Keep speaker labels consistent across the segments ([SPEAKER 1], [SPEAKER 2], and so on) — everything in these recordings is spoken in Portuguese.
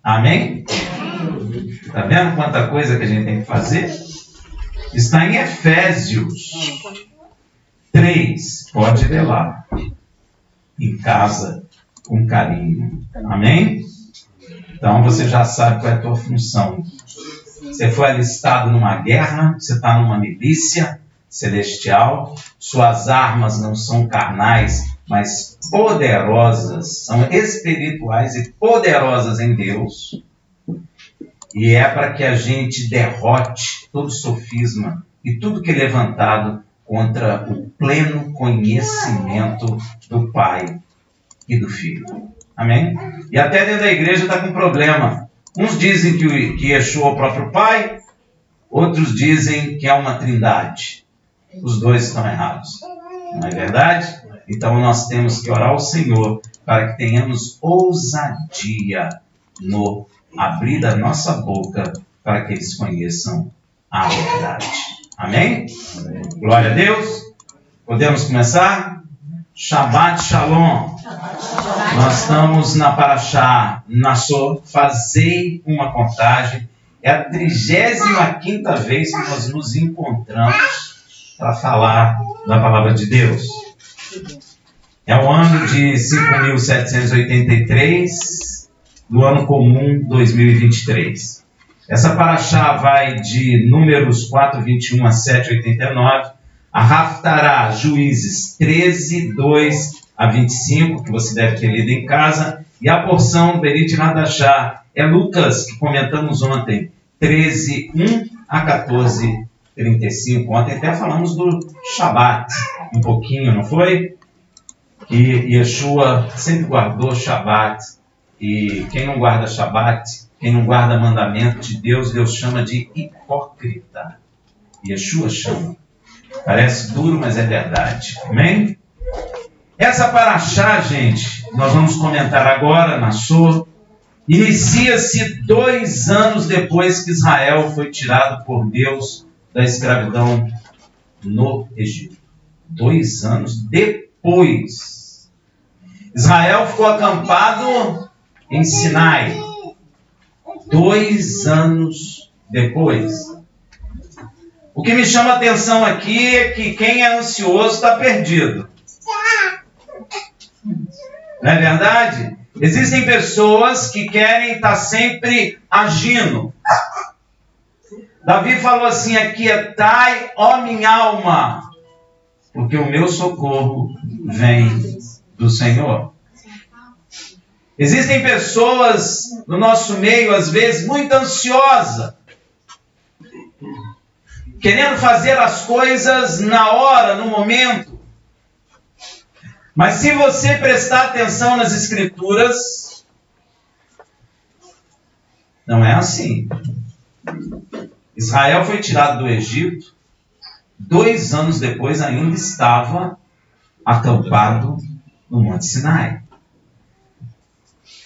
[SPEAKER 1] Amém? Está vendo quanta coisa que a gente tem que fazer? Está em Efésios 3. Pode ler lá. Em casa, com carinho. Amém? Então você já sabe qual é a tua função. Você foi alistado numa guerra, você está numa milícia celestial, suas armas não são carnais, mas poderosas, são espirituais e poderosas em Deus. E é para que a gente derrote todo sofisma e tudo que é levantado contra o pleno conhecimento do Pai e do Filho. Amém? E até dentro da igreja está com problema. Uns dizem que Yeshua é o próprio Pai, outros dizem que é uma trindade. Os dois estão errados. Não é verdade? Então nós temos que orar ao Senhor para que tenhamos ousadia no abrir da nossa boca para que eles conheçam a verdade. Amém? Amém. Glória a Deus. Podemos começar? Shabbat Shalom. Nós estamos na Parashá Nassó. Fazei uma contagem. É a 35ª vez que nós nos encontramos para falar da palavra de Deus. É o ano de 5.783 do ano comum 2023. Essa Parashá vai de Números 4:21 a 7:89, a Haftará, Juízes 13:2-25, que você deve ter lido em casa, e a porção Berit Hadashá é Lucas, que comentamos ontem, 13:1 a 14:35. Ontem até falamos do Shabat, um pouquinho, não foi? Que Yeshua sempre guardou Shabat, e quem não guarda Shabat, quem não guarda mandamento de Deus, Deus chama de hipócrita. Yeshua chama. Parece duro, mas é verdade. Amém? Essa Parashá, gente, nós vamos comentar agora, Nassó, inicia-se 2 anos depois que Israel foi tirado por Deus da escravidão no Egito. 2 anos depois. Israel ficou acampado em Sinai. 2 anos depois. O que me chama a atenção aqui é que quem é ansioso está perdido. Não é verdade? Existem pessoas que querem estar sempre agindo. Davi falou assim: aquietai, ó minha alma, porque o meu socorro vem do Senhor. Existem pessoas no nosso meio, às vezes, muito ansiosas, querendo fazer as coisas na hora, no momento. Mas se você prestar atenção nas Escrituras, não é assim. Israel foi tirado do Egito, 2 anos depois ainda estava acampado no Monte Sinai.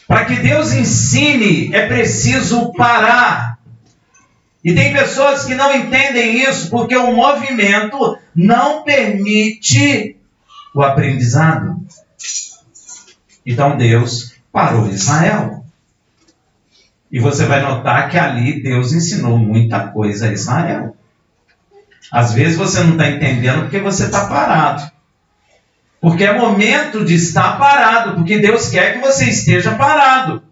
[SPEAKER 1] Para que Deus ensine, é preciso parar. E tem pessoas que não entendem isso, porque o movimento não permite o aprendizado. Então Deus parou Israel. E você vai notar que ali Deus ensinou muita coisa a Israel. Às vezes você não está entendendo porque você está parado. Porque é momento de estar parado, porque Deus quer que você esteja parado.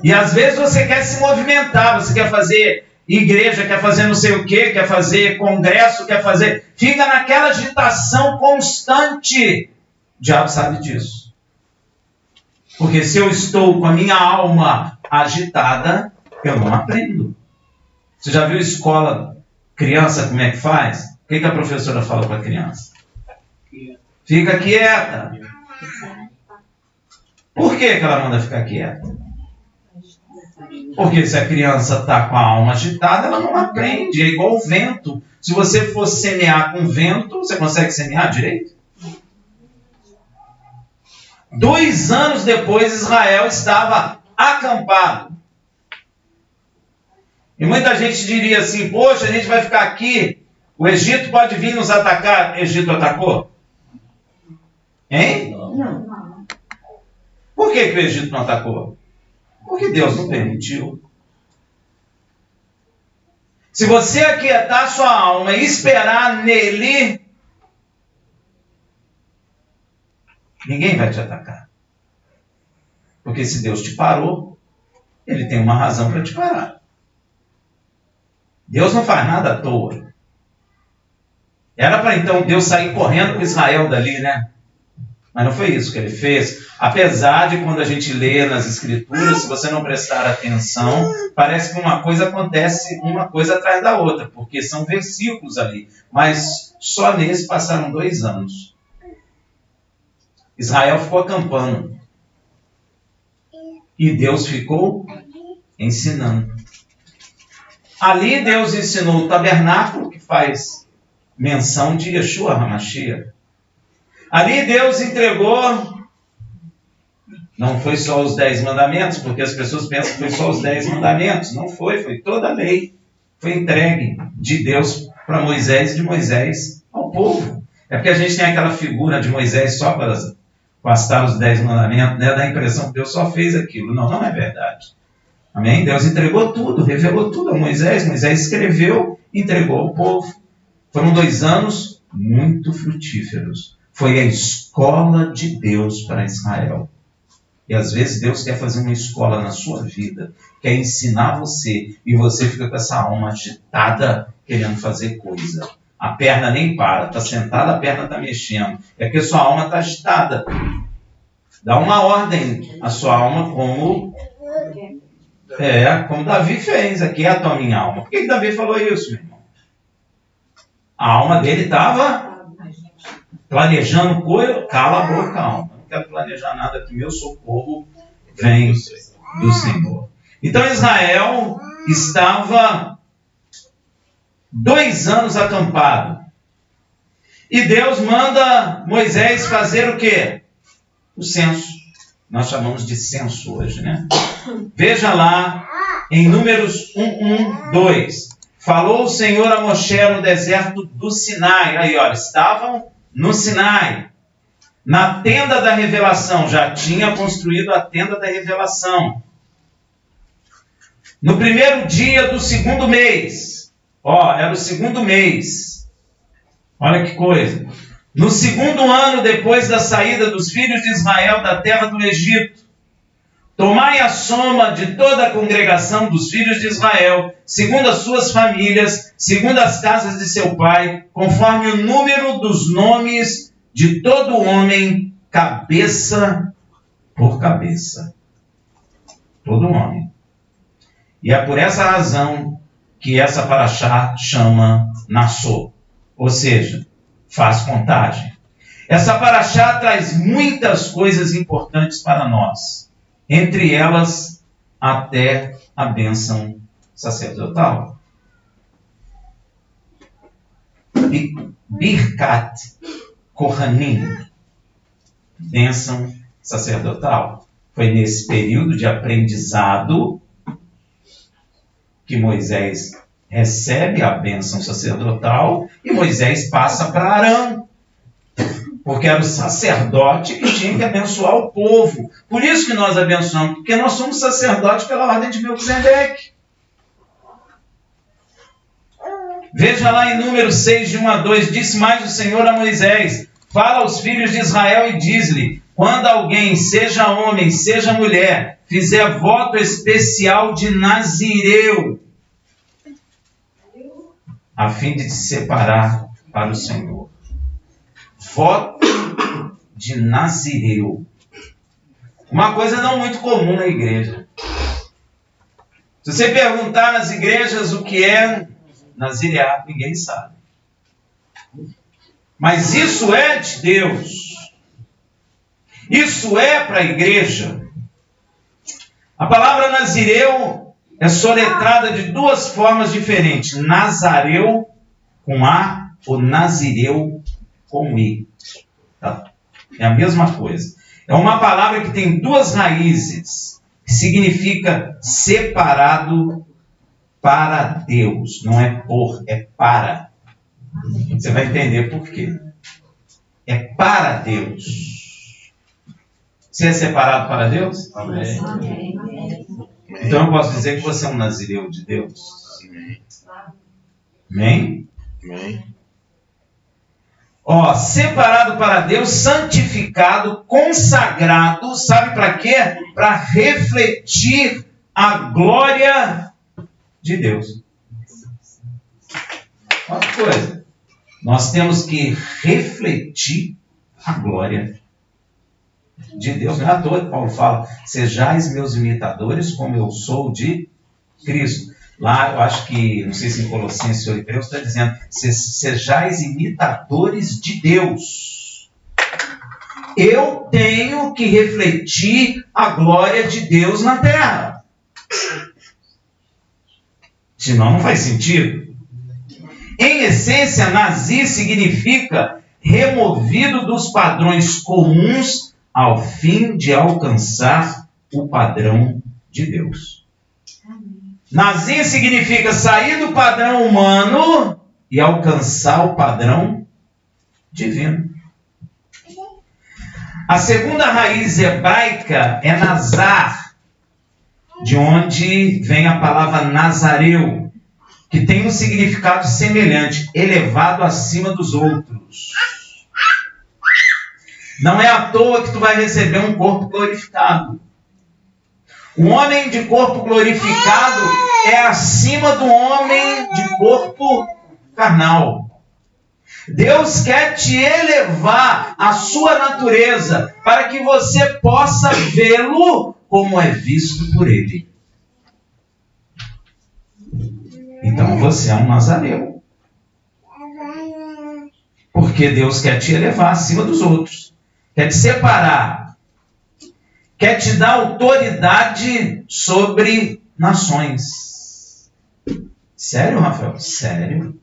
[SPEAKER 1] E às vezes você quer se movimentar, você quer fazer igreja, quer fazer não sei o quê, quer fazer congresso, quer fazer... Fica naquela agitação constante. O diabo sabe disso. Porque se eu estou com a minha alma agitada, eu não aprendo. Você já viu escola, criança, como é que faz? O que a professora fala para a criança? Fica quieta. Por que ela manda ficar quieta? Porque se a criança está com a alma agitada, ela não aprende. É igual o vento. Se você for semear com vento, você consegue semear direito? 2 anos depois, Israel estava acampado. E muita gente diria assim: poxa, a gente vai ficar aqui, o Egito pode vir nos atacar. O Egito atacou? Hein?
[SPEAKER 2] Não.
[SPEAKER 1] Por que o Egito não atacou? Porque Deus não permitiu. Se você aquietar sua alma e esperar nele, ninguém vai te atacar. Porque se Deus te parou, ele tem uma razão para te parar. Deus não faz nada à toa. Era para então Deus sair correndo com Israel dali, né? Mas não foi isso que ele fez. Apesar de quando a gente lê nas Escrituras, se você não prestar atenção, parece que uma coisa acontece uma coisa atrás da outra, porque são versículos ali. Mas só nesse passaram 2 anos. Israel ficou acampando. E Deus ficou ensinando. Ali Deus ensinou o tabernáculo, que faz menção de Yeshua HaMashiach. Ali Deus entregou, não foi só os 10 mandamentos, porque as pessoas pensam que foi só os 10 mandamentos. Não foi, foi toda a lei. Foi entregue de Deus para Moisés e de Moisés ao povo. É porque a gente tem aquela figura de Moisés só para pastar os 10 mandamentos, né? Dá a impressão que Deus só fez aquilo. Não, não é verdade. Amém? Deus entregou tudo, revelou tudo a Moisés. Moisés escreveu, entregou ao povo. Foram 2 anos muito frutíferos. Foi a escola de Deus para Israel. E às vezes Deus quer fazer uma escola na sua vida, quer ensinar você, e você fica com essa alma agitada, querendo fazer coisa. A perna nem para, está sentada, a perna está mexendo. É porque sua alma está agitada. Dá uma ordem à sua alma como Davi fez. Aqui é a minha alma. Por que Davi falou isso, meu irmão? A alma dele estava planejando coisa. Cala a boca, alma. Não quero planejar nada, que meu socorro vem do Senhor. Então Israel estava 2 anos acampado. E Deus manda Moisés fazer o quê? O censo. Nós chamamos de censo hoje, né? Veja lá em Números 1:2. Falou o Senhor a Moshe no deserto do Sinai. Aí, olha, estavam no Sinai. Na tenda da revelação. Já tinha construído a tenda da revelação. No primeiro dia do 2º mês. Era o 2º mês. Olha que coisa. No 2º ano depois da saída dos filhos de Israel da terra do Egito, tomai a soma de toda a congregação dos filhos de Israel, segundo as suas famílias, segundo as casas de seu pai, conforme o número dos nomes de todo homem, cabeça por cabeça. Todo homem. E é por essa razão que essa paraxá chama Nassô. Ou seja, faz contagem. Essa paraxá traz muitas coisas importantes para nós. Entre elas, até a bênção sacerdotal. Birkat Kohanim. Bênção sacerdotal. Foi nesse período de aprendizado que Moisés recebe a bênção sacerdotal e Moisés passa para Arão, porque era o sacerdote que tinha que abençoar o povo. Por isso que nós abençoamos, porque nós somos sacerdotes pela ordem de Melquisedeque. Veja lá em Números 6, de 1-2, disse mais o Senhor a Moisés: fala aos filhos de Israel e diz-lhe: quando alguém, seja homem, seja mulher, fizer voto especial de Nazireu, a fim de se separar para o Senhor. Voto de Nazireu. Uma coisa não muito comum na igreja. Se você perguntar nas igrejas o que é nazireado, ninguém sabe. Mas isso é de Deus. Isso é para a igreja. A palavra Nazireu é soletrada de 2 formas diferentes. Nazareu com A ou Nazireu com I. Tá? É a mesma coisa. É uma palavra que tem 2 raízes, que significa separado para Deus. Não é por, é para. Você vai entender por quê. É para Deus. Você é separado para Deus?
[SPEAKER 2] Amém.
[SPEAKER 1] Então eu posso dizer que você é um nazireu de Deus. Amém?
[SPEAKER 2] Amém.
[SPEAKER 1] Ó, separado para Deus, santificado, consagrado, sabe para quê? Para refletir a glória de Deus. Outra coisa, nós temos que refletir a glória de Deus. Não é à toa que Paulo fala, sejais meus imitadores como eu sou de Cristo. Lá, eu acho que, não sei se em Colossenses ou Hebreus, está dizendo, sejais imitadores de Deus. Eu tenho que refletir a glória de Deus na terra. Senão não faz sentido. Em essência, nazir significa removido dos padrões comuns ao fim de alcançar o padrão de Deus. Nazir significa sair do padrão humano e alcançar o padrão divino. A segunda raiz hebraica é nazar, de onde vem a palavra nazareu, que tem um significado semelhante, elevado acima dos outros. Não é à toa que tu vai receber um corpo glorificado. O homem de corpo glorificado é acima do homem de corpo carnal. Deus quer te elevar à sua natureza para que você possa vê-lo como é visto por Ele. Então você é um nazareu. Porque Deus quer te elevar acima dos outros. Quer te separar. Quer te dar autoridade sobre nações. Sério, Rafael? Sério?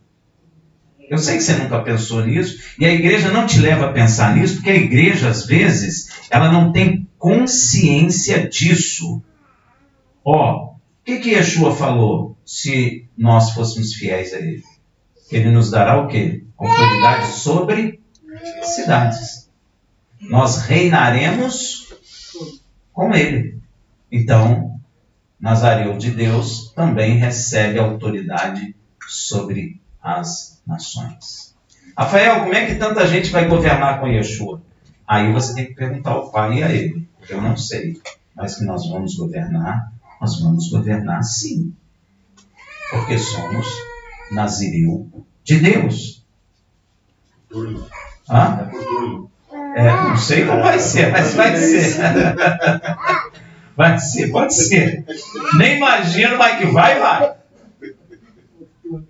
[SPEAKER 1] Eu sei que você nunca pensou nisso, e a igreja não te leva a pensar nisso, porque a igreja, às vezes, ela não tem consciência disso. Ó, o que Yeshua falou se nós fôssemos fiéis a Ele? Ele nos dará o quê? Autoridade sobre cidades. Nós reinaremos com Ele. Então, Nazareu de Deus também recebe autoridade sobre as nações. Rafael, como é que tanta gente vai governar com Yeshua? Aí você tem que perguntar ao Pai e a Ele. Eu não sei, mas que nós vamos governar sim. Porque somos Nazireu de Deus. Hã?
[SPEAKER 2] É por turno.
[SPEAKER 1] Não sei como vai ser, mas vai ser. Vai ser, pode ser. Nem imagino, mas que vai.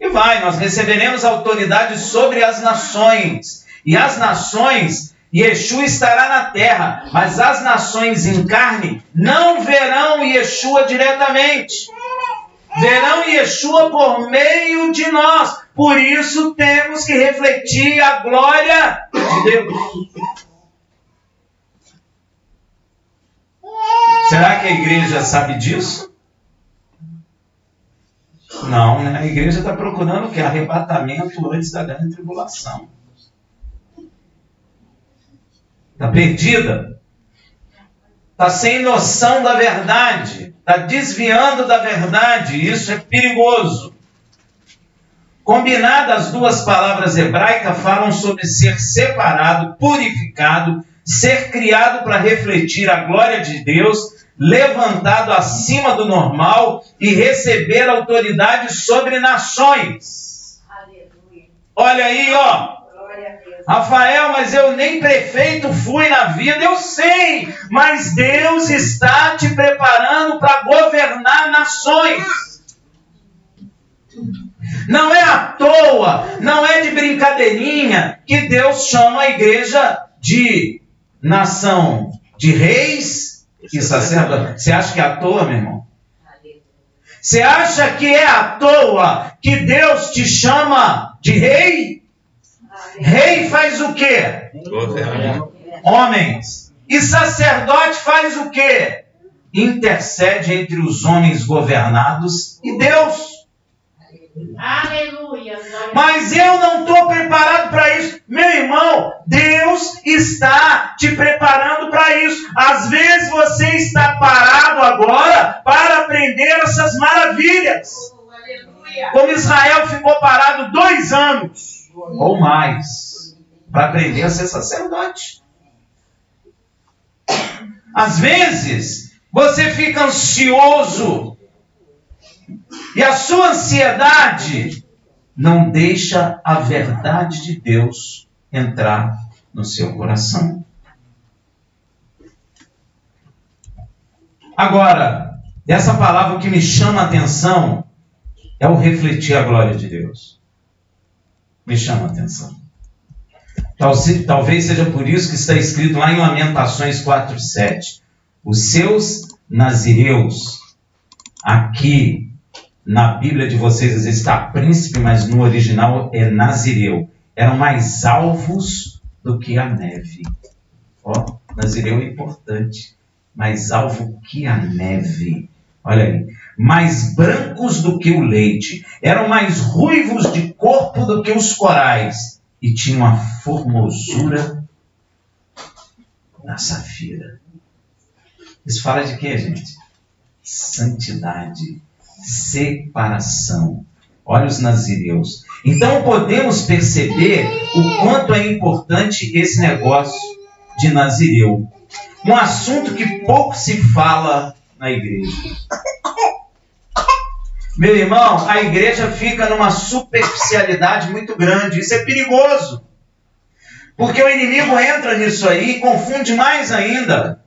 [SPEAKER 1] E vai, nós receberemos autoridade sobre as nações. E as nações, Yeshua estará na terra, mas as nações em carne não verão Yeshua diretamente. Verão Yeshua por meio de nós. Por isso temos que refletir a glória de Deus. Será que a igreja sabe disso? Não, né? A igreja está procurando o quê? Arrebatamento antes da grande tribulação. Está perdida. Está sem noção da verdade. Está desviando da verdade. Isso é perigoso. Combinadas, as duas palavras hebraicas falam sobre ser separado, purificado, ser criado para refletir a glória de Deus, levantado acima do normal e receber autoridade sobre nações. Aleluia. Olha aí, ó. Rafael, mas eu nem prefeito fui na vida, eu sei, mas Deus está te preparando para governar nações. Não é à toa, não é de brincadeirinha que Deus chama a igreja de nação de reis e sacerdotes. Você acha que é à toa, meu irmão? Você acha que é à toa que Deus te chama de rei? Rei faz o quê? Homens. E sacerdote faz o quê? Intercede entre os homens governados e Deus.
[SPEAKER 2] Aleluia.
[SPEAKER 1] Mas eu não estou preparado para isso. Meu irmão, Deus está te preparando para isso. Às vezes você está parado agora para aprender essas maravilhas. Como Israel ficou parado 2 anos ou mais para aprender a ser sacerdote. Às vezes você fica ansioso e a sua ansiedade não deixa a verdade de Deus entrar no seu coração. Agora, essa palavra que me chama a atenção é o refletir a glória de Deus. Me chama a atenção. Talvez seja por isso que está escrito lá em Lamentações 4:7. Os seus nazireus, aqui na Bíblia de vocês às vezes está príncipe, mas no original é nazireu, eram mais alvos do que a neve. Ó, nazireu é importante. Mais alvo que a neve. Olha aí. Mais brancos do que o leite. Eram mais ruivos de corpo do que os corais. E tinham a formosura da safira. Isso fala de quê, gente? Santidade. Separação. Olha os nazireus. Então podemos perceber o quanto é importante esse negócio de nazireu. Um assunto que pouco se fala na igreja. Meu irmão, a igreja fica numa superficialidade muito grande. Isso é perigoso. Porque o inimigo entra nisso aí e confunde mais ainda.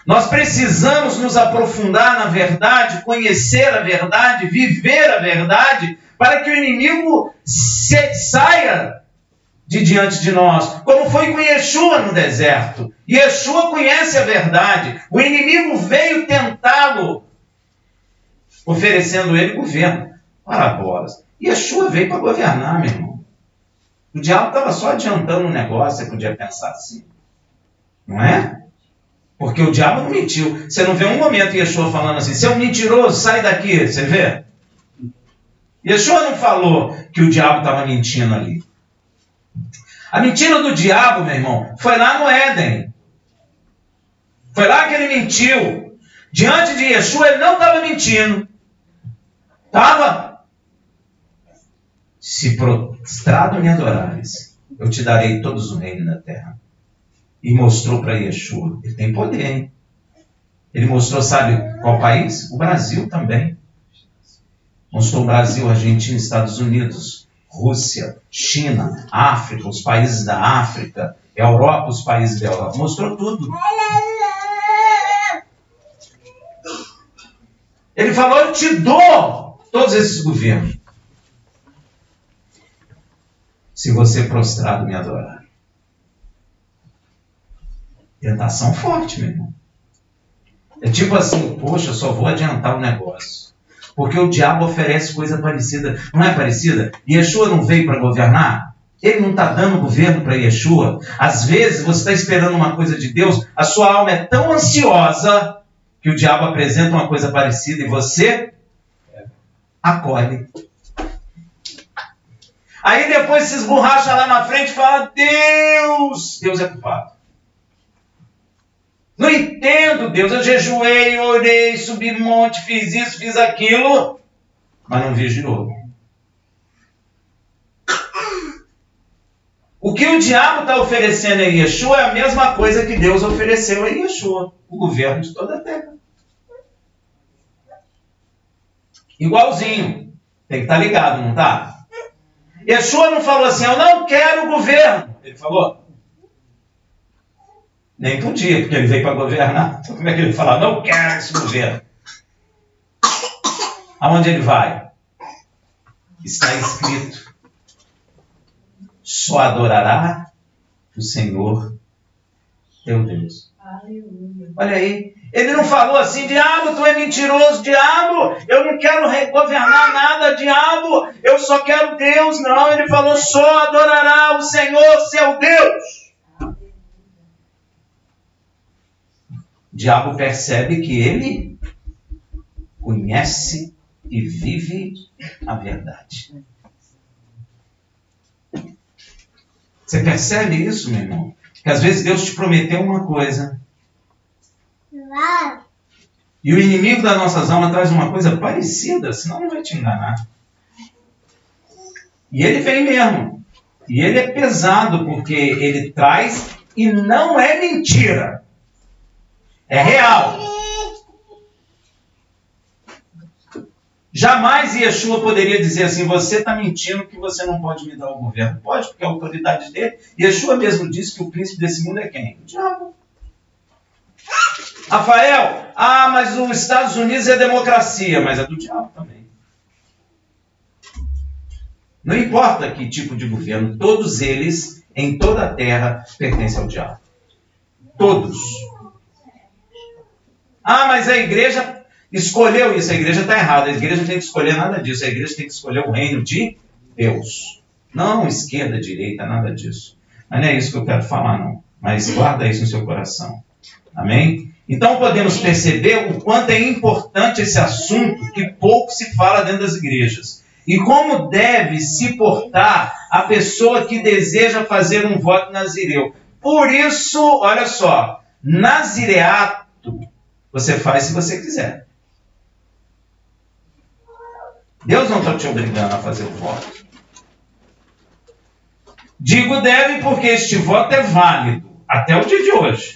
[SPEAKER 1] Nós precisamos nos aprofundar na verdade, conhecer a verdade, viver a verdade, para que o inimigo saia de diante de nós, como foi com Yeshua no deserto. Yeshua conhece a verdade. O inimigo veio tentá-lo, oferecendo ele governo. Ora, bolas. Yeshua veio para governar, meu irmão. O diabo estava só adiantando um negócio, você podia pensar assim. Não é? Porque o diabo não mentiu. Você não vê um momento Yeshua falando assim, você é um mentiroso, sai daqui. Você vê? Yeshua não falou que o diabo estava mentindo ali. A mentira do diabo, meu irmão, foi lá no Éden. Foi lá que ele mentiu. Diante de Yeshua, ele não estava mentindo. Estava. Se prostrado me adorares, eu te darei todos os reinos da terra. E mostrou para Yeshua. Ele tem poder, hein? Ele mostrou, sabe qual país? O Brasil também. Mostrou o Brasil, Argentina, Estados Unidos, Rússia, China, África, os países da África, Europa, os países da Europa. Mostrou tudo. Ele falou, eu te dou todos esses governos. Se você prostrado me adorar. Tentação forte, meu irmão. É tipo assim, poxa, eu só vou adiantar o negócio. Porque o diabo oferece coisa parecida. Não é parecida? Yeshua não veio para governar? Ele não está dando governo para Yeshua? Às vezes você está esperando uma coisa de Deus, a sua alma é tão ansiosa que o diabo apresenta uma coisa parecida e você acolhe. Aí depois se esborracha lá na frente e fala, Deus é culpado. Não entendo, Deus. Eu jejuei, orei, subi monte, fiz isso, fiz aquilo, mas não vigiou. O que o diabo está oferecendo a Yeshua é a mesma coisa que Deus ofereceu a Yeshua, o governo de toda a terra. Igualzinho. Tem que estar ligado, não está? Yeshua não falou assim, eu não quero o governo. Ele falou? Nem podia, porque ele veio para governar. Então como é que ele fala, não quero esse governo? Aonde ele vai? Está escrito, só adorará o Senhor teu Deus. Aleluia. Olha aí, ele não falou assim, diabo, tu é mentiroso, diabo, eu não quero governar nada, diabo, eu só quero Deus. Não, ele falou, só adorará o Senhor, seu Deus. O diabo percebe que ele conhece e vive a verdade. Você percebe isso, meu irmão? Que às vezes Deus te prometeu uma coisa e o inimigo das nossas almas traz uma coisa parecida, senão não vai te enganar. E ele vem mesmo. E ele é pesado porque ele traz e não é mentira. É real. Jamais Yeshua poderia dizer assim, você está mentindo que você não pode me dar o governo. Pode, porque é a autoridade dele. Yeshua mesmo disse que o príncipe desse mundo é quem? O diabo. Rafael, mas os Estados Unidos é democracia, mas é do diabo também. Não importa que tipo de governo, todos eles, em toda a terra, pertencem ao diabo. Todos. Mas a igreja escolheu isso, a igreja está errada, a igreja não tem que escolher nada disso, a igreja tem que escolher o reino de Deus. Não esquerda, direita, nada disso. Mas não é isso que eu quero falar, não. Mas guarda isso no seu coração. Amém? Então podemos perceber o quanto é importante esse assunto que pouco se fala dentro das igrejas. E como deve se portar a pessoa que deseja fazer um voto nazireu. Por isso, olha só, nazireato você faz se você quiser. Deus não está te obrigando a fazer o voto. Digo deve porque este voto é válido até o dia de hoje.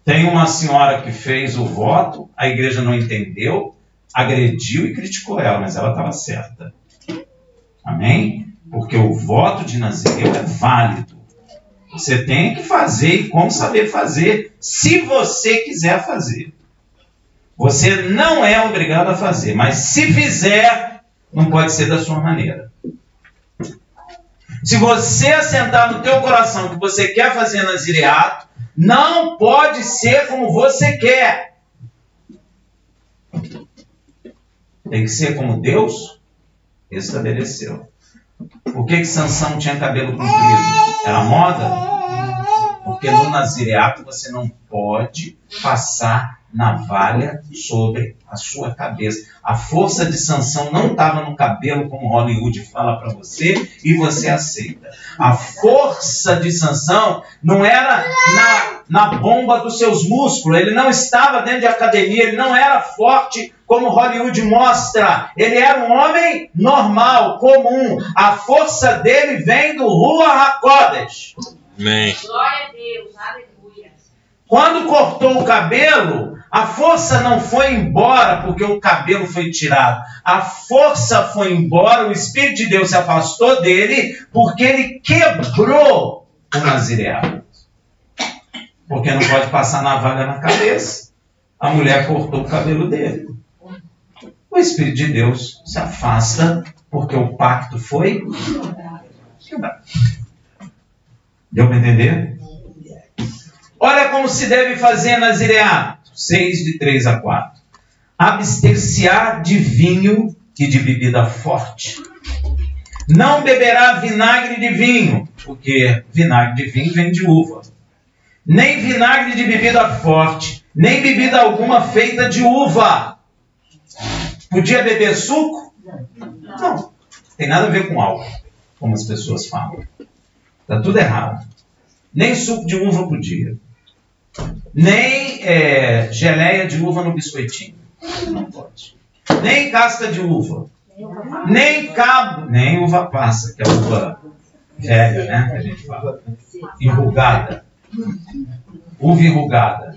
[SPEAKER 1] Tem uma senhora que fez o voto, a igreja não entendeu, agrediu e criticou ela, mas ela estava certa. Amém? Porque o voto de nazireu é válido. Você tem que fazer e como saber fazer, se você quiser fazer. Você não é obrigado a fazer, mas se fizer, não pode ser da sua maneira. Se você assentar no teu coração que você quer fazer nazireato, não pode ser como você quer. Tem que ser como Deus estabeleceu. Por que Sansão tinha cabelo comprido? Era moda? Porque no nazireato você não pode passar navalha sobre a sua cabeça. A força de Sansão não estava no cabelo, como Hollywood fala para você, e você aceita. A força de Sansão não era na bomba dos seus músculos. Ele não estava dentro de academia, ele não era forte como Hollywood mostra. Ele era um homem normal, comum. A força dele vem do Ruach HaKodesh.
[SPEAKER 2] Amém.
[SPEAKER 3] Glória a Deus, aleluia.
[SPEAKER 1] Quando cortou o cabelo, a força não foi embora porque o cabelo foi tirado. A força foi embora, o Espírito de Deus se afastou dele porque ele quebrou o nazireado. Porque não pode passar navalha na cabeça. A mulher cortou o cabelo dele. O Espírito de Deus se afasta porque o pacto foi quebrado. Deu para entender? Olha como se deve fazer nazireato. 6, de 3 a 4. Abster-se-á de vinho e de bebida forte. Não beberá vinagre de vinho, porque vinagre de vinho vem de uva. Nem vinagre de bebida forte, nem bebida alguma feita de uva. Podia beber suco? Não. Tem nada a ver com álcool, como as pessoas falam. Está tudo errado. Nem suco de uva podia. Nem geleia de uva no biscoitinho. Não pode. Nem casca de uva. Nem cabo. Nem uva passa, que é a uva velha, né? Que a gente fala. Enrugada. Uva enrugada.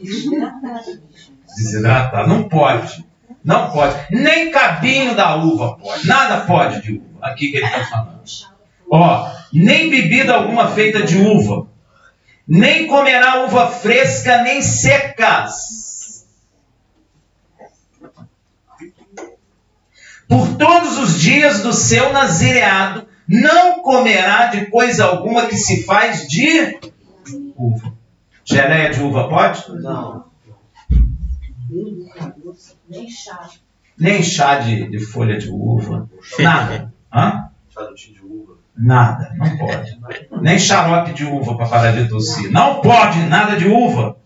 [SPEAKER 1] Desidratada. Não pode. Não pode. Nem cabinho da uva pode. Nada pode de uva. Aqui que ele está falando. Nem bebida alguma feita de uva. Nem comerá uva fresca, nem secas. Por todos os dias do seu nazireado, não comerá de coisa alguma que se faz de uva. Geleia de uva pode?
[SPEAKER 4] Não.
[SPEAKER 3] Nem chá.
[SPEAKER 1] Nem chá de folha de uva. Nada.
[SPEAKER 4] Charutinho de uva.
[SPEAKER 1] Nada, não pode. Nem xarope de uva para parar de tossir. Não pode nada de uva.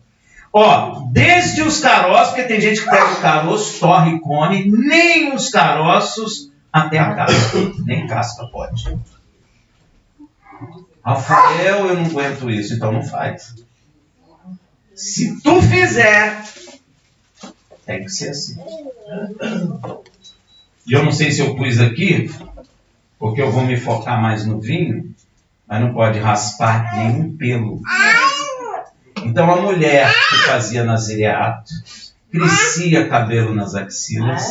[SPEAKER 1] Desde os caroços, porque tem gente que pega o caroço, torre e come, nem os caroços até a casca. Nem casca pode. Rafael, eu não aguento isso, então não faz. Se tu fizer, tem que ser assim. E eu não sei se eu pus aqui, porque eu vou me focar mais no vinho, mas não pode raspar nenhum pelo. Então a mulher que fazia nazireato, crescia cabelo nas axilas,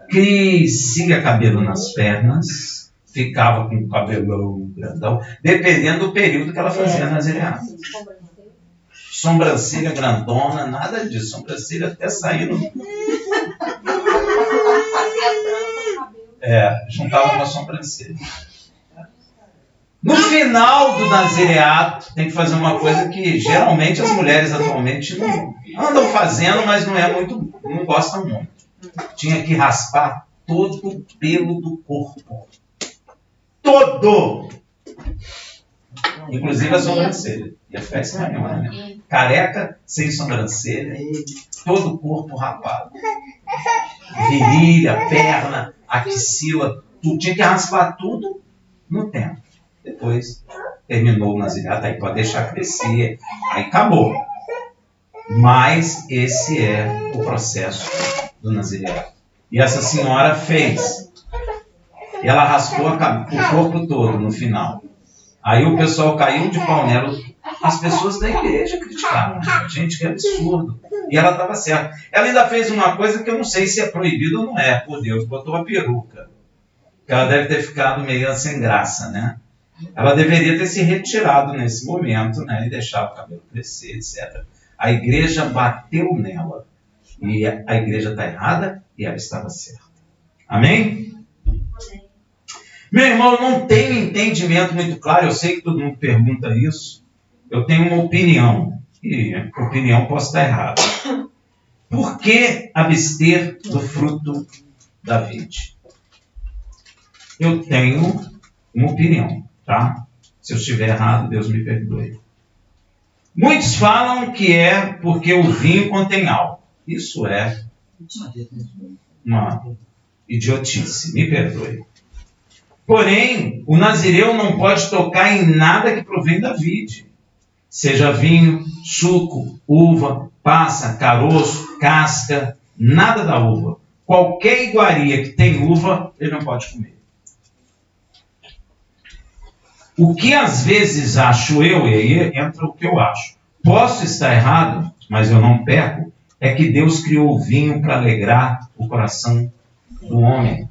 [SPEAKER 1] crescia cabelo nas pernas, ficava com o cabelão grandão, dependendo do período que ela fazia nazireato. Sobrancelha grandona, nada disso. Sobrancelha até saindo. Juntava uma sobrancelha. No final do nazireato, tem que fazer uma coisa que geralmente as mulheres atualmente não andam fazendo, mas não gostam muito. Tinha que raspar todo o pelo do corpo. Todo! Inclusive a sobrancelha. Ia ficar estranho, né? Careca, sem sobrancelha, todo o corpo rapado. Virilha, perna, axila, tudo. Tinha que raspar tudo no tempo. Depois terminou o nazireato, aí pode deixar crescer, aí acabou. Mas esse é o processo do nazireato. E essa senhora fez. E ela raspou o corpo todo no final. Aí o pessoal caiu de pau nela. As pessoas da igreja criticaram. Gente, que absurdo. E ela estava certa. Ela ainda fez uma coisa que eu não sei se é proibido ou não é, por Deus. Botou a peruca. Que ela deve ter ficado meio sem graça, né? Ela deveria ter se retirado nesse momento, né? E deixar o cabelo crescer, etc. A igreja bateu nela. E a igreja está errada e ela estava certa. Amém? Meu irmão, eu não tenho entendimento muito claro. Eu sei que todo mundo pergunta isso. Eu tenho uma opinião. E opinião posso estar errada. Por que abster do fruto da vide? Eu tenho uma opinião, tá? Se eu estiver errado, Deus me perdoe. Muitos falam que é porque o vinho contém álcool. Isso é uma idiotice, me perdoe. Porém, o nazireu não pode tocar em nada que provém da vide. Seja vinho, suco, uva, passa, caroço, casca, nada da uva. Qualquer iguaria que tem uva, ele não pode comer. O que às vezes acho eu, e aí entra o que eu acho. Posso estar errado, mas eu não peco, é que Deus criou o vinho para alegrar o coração do homem.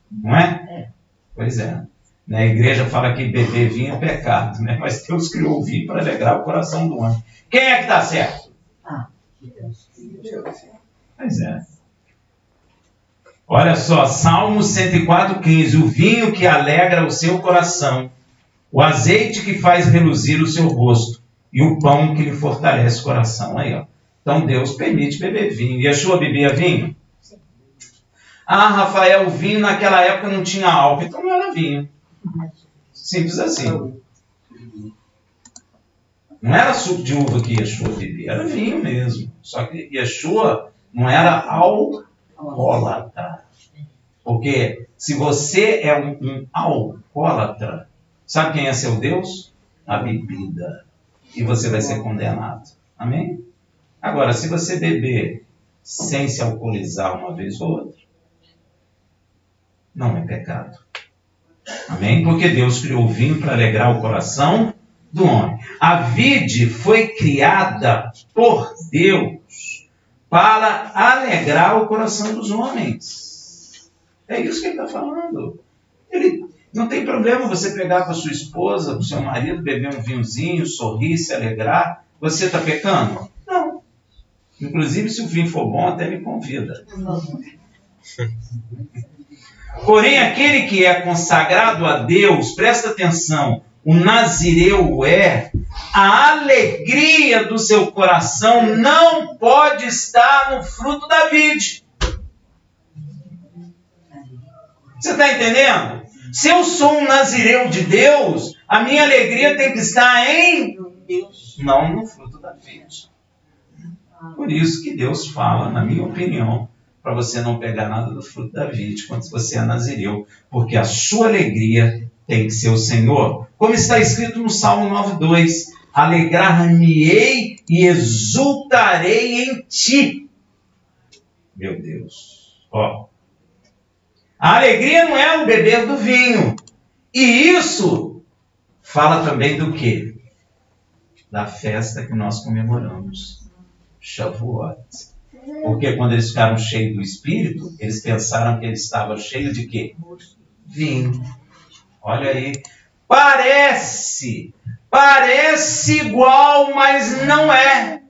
[SPEAKER 1] Não é? Pois é. A igreja fala que beber vinho é pecado, né? Mas Deus criou o vinho para alegrar o coração do homem. Quem é que está certo? Pois é. Olha só, Salmo 104,15. O vinho que alegra o seu coração, o azeite que faz reluzir o seu rosto e o pão que lhe fortalece o coração. Aí, ó. Então Deus permite beber vinho. Yeshua bebia vinho? Sim. Rafael, o vinho naquela época não tinha álcool, então não era vinho. Simples assim. Não era suco de uva que Yeshua bebia, era vinho mesmo. Só que Yeshua não era alcoólatra. Porque se você é um alcoólatra, sabe quem é seu Deus? A bebida. E você vai ser condenado. Amém? Agora, se você beber sem se alcoolizar uma vez ou outra, não é pecado. Amém? Porque Deus criou o vinho para alegrar o coração do homem. A vide foi criada por Deus para alegrar o coração dos homens. É isso que ele está falando. Ele não tem problema você pegar com a sua esposa, com o seu marido, beber um vinhozinho, sorrir, se alegrar. Você está pecando? Não. Inclusive, se o vinho for bom, até me convida. Porém, aquele que é consagrado a Deus, presta atenção, o nazireu a alegria do seu coração não pode estar no fruto da vide. Você está entendendo? Se eu sou um nazireu de Deus, a minha alegria tem que estar em Deus, não no fruto da vide. Por isso que Deus fala, na minha opinião, para você não pegar nada do fruto da vide quando você é nazireu, porque a sua alegria tem que ser o Senhor. Como está escrito no Salmo 9:2, alegrar-me-ei e exultarei em ti. Meu Deus. Ó. A alegria não é o beber do vinho. E isso fala também do quê? Da festa que nós comemoramos. Shavuot. Porque quando eles ficaram cheios do Espírito, eles pensaram que eles estavam cheios de quê? Vinho. Olha aí. Parece igual, mas não é.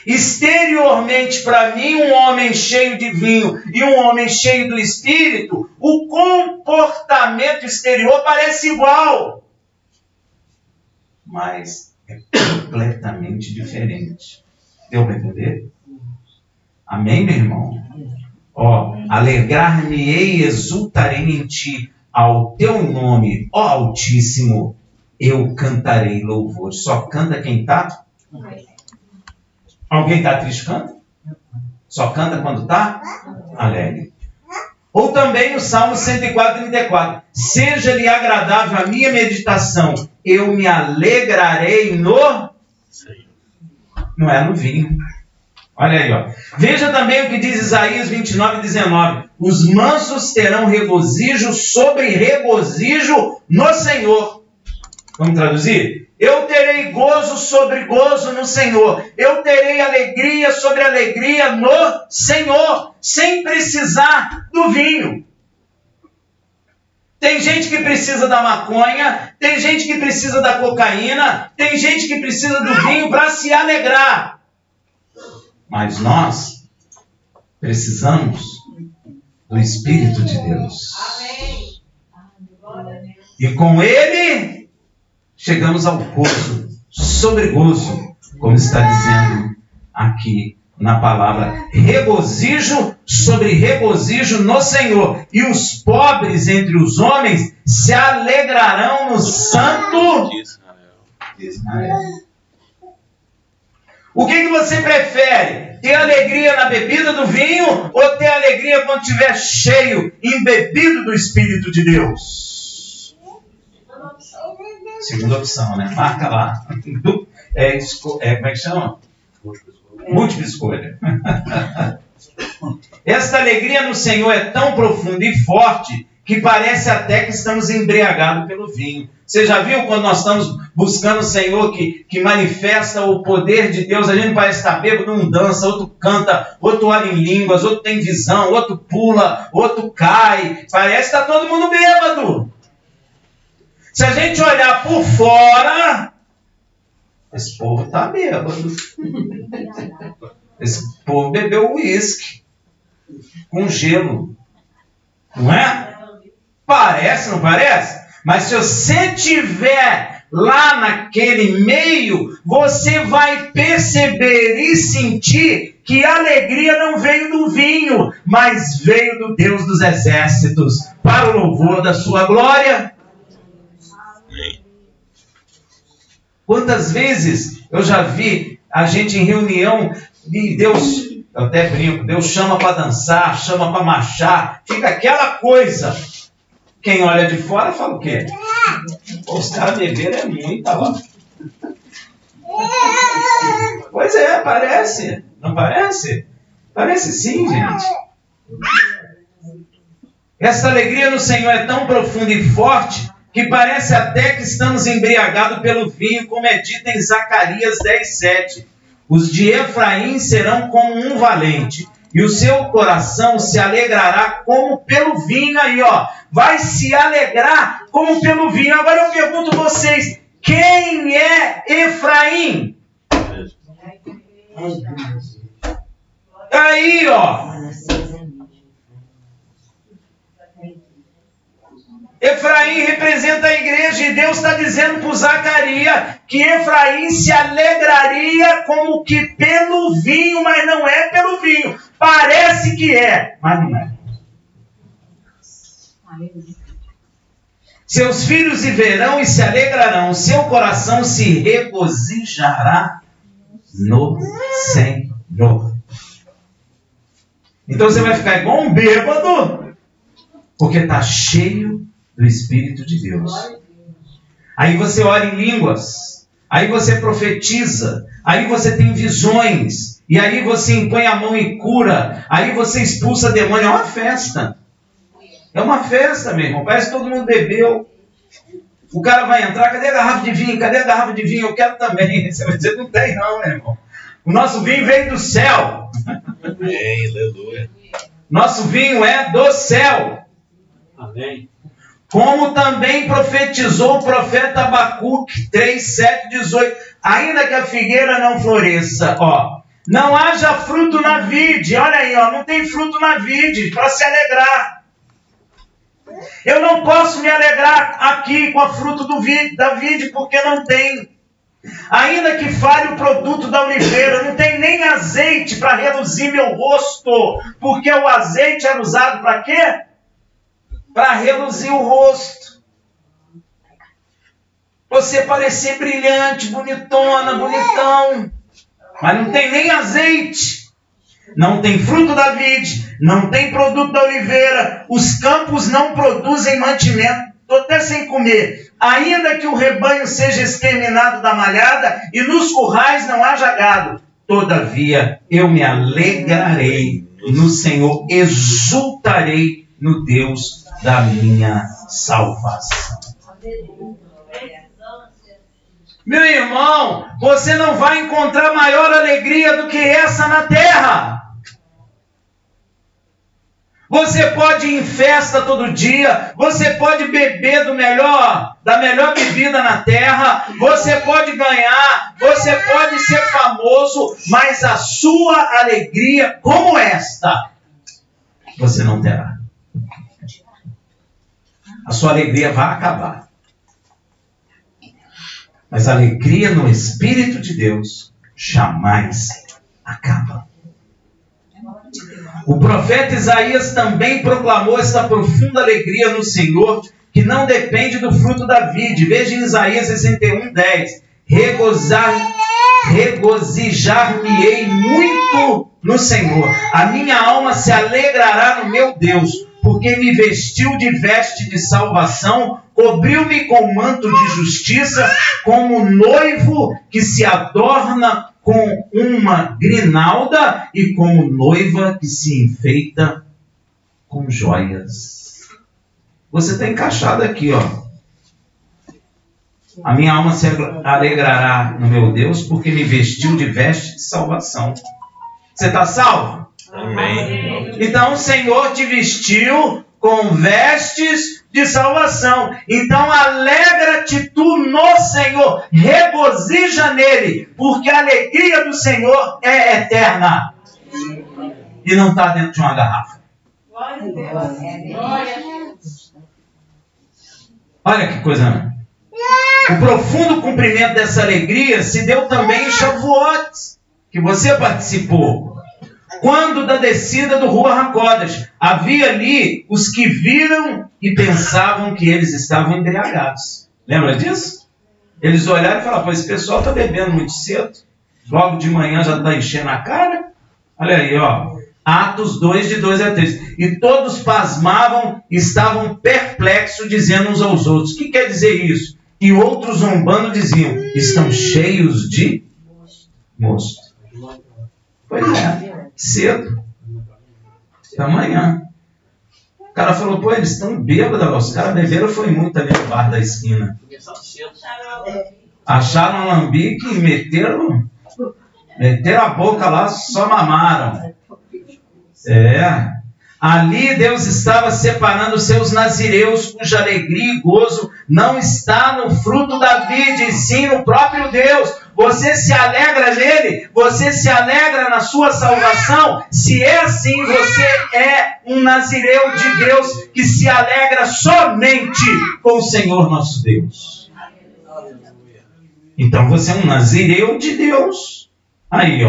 [SPEAKER 1] Exteriormente, para mim, um homem cheio de vinho e um homem cheio do Espírito, o comportamento exterior parece igual. Mas é completamente diferente. Deu para entender? Amém, meu irmão? Ó, alegrar-me-ei e exultarei em ti, ao teu nome, ó Altíssimo, eu cantarei louvor. Só canta quem está? Alguém está triste, canta? Só canta quando está? Alegre. Ou também no Salmo 104:34. Seja-lhe agradável a minha meditação, eu me alegrarei no... Não é no vinho. Olha aí, ó. Veja também o que diz Isaías 29:19. Os mansos terão regozijo sobre regozijo no Senhor. Vamos traduzir? Eu terei gozo sobre gozo no Senhor. Eu terei alegria sobre alegria no Senhor, sem precisar do vinho. Tem gente que precisa da maconha, tem gente que precisa da cocaína, tem gente que precisa do vinho para se alegrar. Mas nós precisamos do Espírito de Deus. E com Ele chegamos ao gozo, sobre gozo, como está dizendo aqui na palavra, regozijo sobre regozijo no Senhor. E os pobres entre os homens se alegrarão no Santo de Israel. O que você prefere? Ter alegria na bebida do vinho ou ter alegria quando estiver cheio, embebido do Espírito de Deus? Segunda opção, né? Marca lá. Como é que chama? Múltipla escolha. Esta alegria no Senhor é tão profunda e forte que parece até que estamos embriagados pelo vinho. Você já viu quando nós estamos buscando o Senhor que manifesta o poder de Deus? A gente parece estar bêbado, um dança, outro canta, outro olha em línguas, outro tem visão, outro pula, outro cai. Parece que está todo mundo bêbado. Se a gente olhar por fora, esse povo está bêbado. Esse povo bebeu uísque com gelo. Não é? Parece, não parece? Mas se você estiver lá naquele meio, você vai perceber e sentir que a alegria não veio do vinho, mas veio do Deus dos exércitos, para o louvor da sua glória. Quantas vezes eu já vi a gente em reunião e Deus, eu até brinco, Deus chama para dançar, chama para marchar, fica aquela coisa. Quem olha de fora fala o quê? Os caras beberam é muito, tá lá. Pois é, parece. Não parece? Parece sim, gente. Essa alegria no Senhor é tão profunda e forte que parece até que estamos embriagados pelo vinho, como é dito em Zacarias 10:7. Os de Efraim serão como um valente, e o seu coração se alegrará como pelo vinho. Aí, ó, vai se alegrar como pelo vinho. Agora eu pergunto a vocês, quem é Efraim? Aí, ó. Efraim representa a igreja e Deus está dizendo para Zacarias que Efraim se alegraria como que pelo vinho, mas não é pelo vinho. Parece que é, mas não é. Seus filhos e verão e se alegrarão, seu coração se regozijará no Senhor. Então você vai ficar igual um bêbado, porque está cheio do Espírito de Deus. Aí você ora em línguas, aí você profetiza, aí você tem visões, e aí você impõe a mão e cura, aí você expulsa demônio. É uma festa. É uma festa, meu irmão. Parece que todo mundo bebeu. O cara vai entrar, cadê a garrafa de vinho? Cadê a garrafa de vinho? Eu quero também. Você vai dizer, não tem não, meu irmão. O nosso vinho veio do céu.
[SPEAKER 4] Amém, aleluia.
[SPEAKER 1] Nosso vinho é do céu.
[SPEAKER 4] Amém.
[SPEAKER 1] Como também profetizou o profeta Abacuque 3, 7, 18. Ainda que a figueira não floresça, não haja fruto na vide. Olha aí, não tem fruto na vide para se alegrar. Eu não posso me alegrar aqui com a fruto da vide, porque não tem. Ainda que fale o produto da oliveira, não tem nem azeite para reluzir meu rosto, porque o azeite era usado para quê? Para reluzir o rosto. Você parecer brilhante, bonitona, bonitão, mas não tem nem azeite. Não tem fruto da vide, não tem produto da oliveira, os campos não produzem mantimento, estou até sem comer. Ainda que o rebanho seja exterminado da malhada e nos currais não haja gado, todavia eu me alegrarei no Senhor, exultarei no Deus da minha salvação. Meu irmão, você não vai encontrar maior alegria do que essa na terra. Você pode ir em festa todo dia, você pode beber da melhor bebida na terra, você pode ganhar, você pode ser famoso, mas a sua alegria como esta, você não terá. A sua alegria vai acabar. Mas a alegria no Espírito de Deus jamais acaba. O profeta Isaías também proclamou esta profunda alegria no Senhor, que não depende do fruto da vide. Veja em Isaías 61, 10. Regozijar-me-ei muito no Senhor. A minha alma se alegrará no meu Deus, porque me vestiu de veste de salvação, cobriu-me com manto de justiça, como noivo que se adorna com uma grinalda e como noiva que se enfeita com joias. Você está encaixado aqui, A minha alma se alegrará no meu Deus, porque me vestiu de veste de salvação. Você está salvo?
[SPEAKER 4] Amém.
[SPEAKER 1] Então o Senhor te vestiu com vestes de salvação. Então alegra-te tu no Senhor, regozija nele, porque a alegria do Senhor é eterna. E não está dentro de uma garrafa. Olha que coisa. O profundo cumprimento dessa alegria se deu também em Shavuot, que você participou. Quando da descida do Ruach HaKodesh, havia ali os que viram e pensavam que eles estavam embriagados. Lembra disso? Eles olharam e falaram, esse pessoal está bebendo muito cedo, logo de manhã já está enchendo a cara. Olha aí, Atos 2, de 2 a 3. E todos pasmavam, estavam perplexos, dizendo uns aos outros. O que quer dizer isso? E outros zombando diziam, estão cheios de mosto. Pois é, cedo. Da manhã. O cara falou, eles estão bêbados. Os caras beberam, foi muito ali no bar da esquina. Acharam um alambique e meteram a boca lá, só mamaram. Ali Deus estava separando os seus nazireus, cuja alegria e gozo não está no fruto da vide, e sim no próprio Deus. Você se alegra nele? Você se alegra na sua salvação? Se é assim, você é um nazireu de Deus que se alegra somente com o Senhor nosso Deus. Então você é um nazireu de Deus. Aí,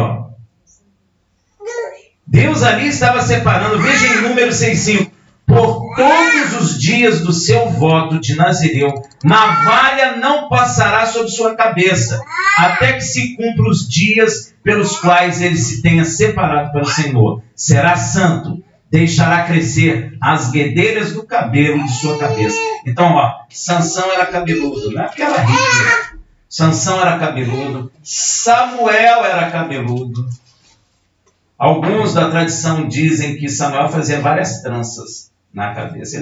[SPEAKER 1] Deus ali estava separando, veja em Números 6,5. por todos os dias do seu voto de Nazireu, navalha não passará sobre sua cabeça, até que se cumpra os dias pelos quais ele se tenha separado pelo Senhor. Será santo, deixará crescer as guedelhas do cabelo de sua cabeça. Então, Sansão era cabeludo, não é porque era rico. Sansão era cabeludo, Samuel era cabeludo. Alguns da tradição dizem que Samuel fazia várias tranças na cabeça.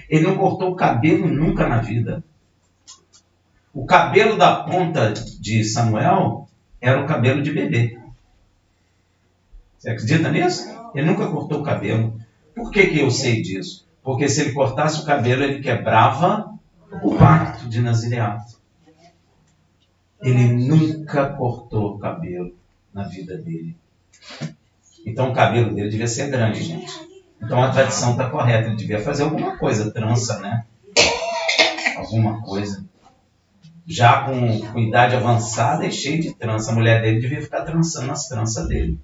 [SPEAKER 1] Ele não cortou o cabelo nunca na vida. O cabelo da ponta de Samuel era o cabelo de bebê. Você acredita nisso? Ele nunca cortou o cabelo. Por que eu sei disso? Porque se ele cortasse o cabelo, ele quebrava o pacto de nazireato. Ele nunca cortou o cabelo na vida dele. Então o cabelo dele devia ser grande, gente. Então a tradição está correta. Ele devia fazer alguma coisa, trança, né? Alguma coisa. Já com idade avançada e cheio de trança. A mulher dele devia ficar trançando as tranças dele.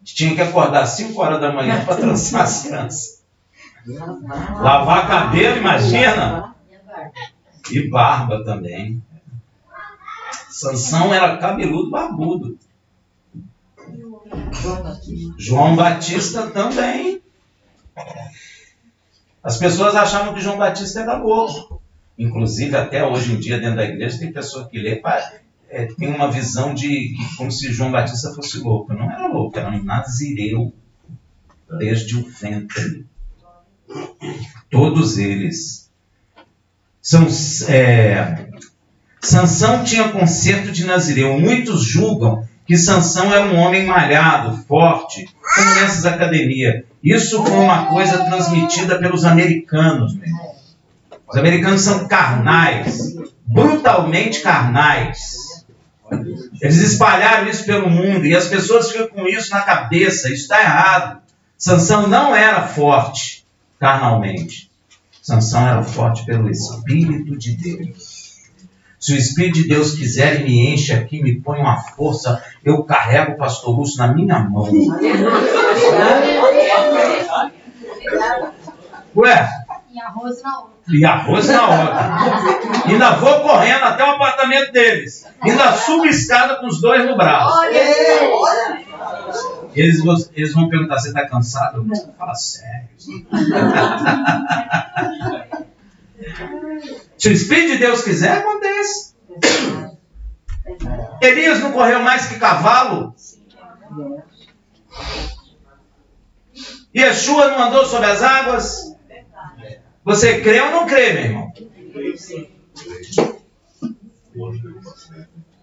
[SPEAKER 1] Tinha que acordar às 5 horas da manhã para trançar as tranças. Lavar cabelo, imagina. E barba também. Sansão era cabeludo, barbudo. João Batista também. As pessoas achavam que João Batista era louco. Inclusive, até hoje em dia, dentro da igreja, tem pessoa que lê, tem uma visão de como se João Batista fosse louco. Não era louco, era um nazireu, desde o ventre. Todos eles. Sansão tinha conserto de nazireu. Muitos julgam que Sansão era um homem malhado, forte, como nessas academias. Isso foi uma coisa transmitida pelos americanos, meu irmão. Os americanos são carnais, brutalmente carnais. Eles espalharam isso pelo mundo e as pessoas ficam com isso na cabeça. Isso está errado. Sansão não era forte carnalmente. Sansão era forte pelo Espírito de Deus. Se o Espírito de Deus quiser e me enche aqui, me põe uma força, eu carrego o pastor Lúcio na minha mão. Ué?
[SPEAKER 3] E arroz na outra.
[SPEAKER 1] E arroz na outra. Ainda vou correndo até o apartamento deles. Ainda subo escada com os dois no braço. Eles vão perguntar, você está cansado? Não, fala sério. Se o Espírito de Deus quiser, acontece. Elias não correu mais que cavalo? Yeshua não andou sobre as águas? Você crê ou não crê, meu irmão?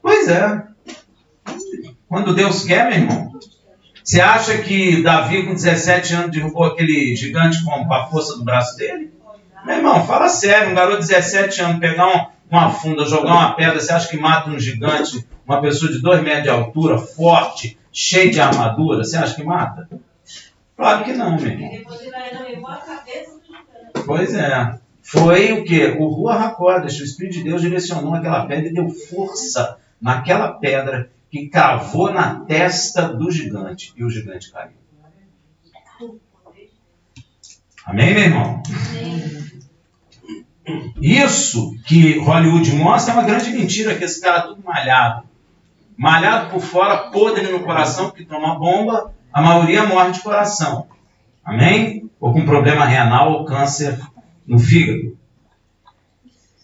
[SPEAKER 1] Pois é. Quando Deus quer, meu irmão. Você acha que Davi, com 17 anos, derrubou aquele gigante com a força do braço dele? Meu irmão, fala sério. Um garoto de 17 anos pegar uma funda, jogar uma pedra, você acha que mata um gigante, uma pessoa de 2 metros de altura, forte, cheio de armadura? Você acha que mata? Claro que não, meu irmão.
[SPEAKER 3] Depois ele vai levar a cabeça do gigante.
[SPEAKER 1] Pois é. Foi o quê? O Ruach HaKodesh, o Espírito de Deus direcionou aquela pedra e deu força naquela pedra que cravou na testa do gigante. E o gigante caiu. Amém, meu irmão? Isso que Hollywood mostra é uma grande mentira, que esse cara é tudo malhado. Malhado por fora, podre no coração, porque toma bomba, a maioria morre de coração. Amém? Ou com problema renal ou câncer no fígado.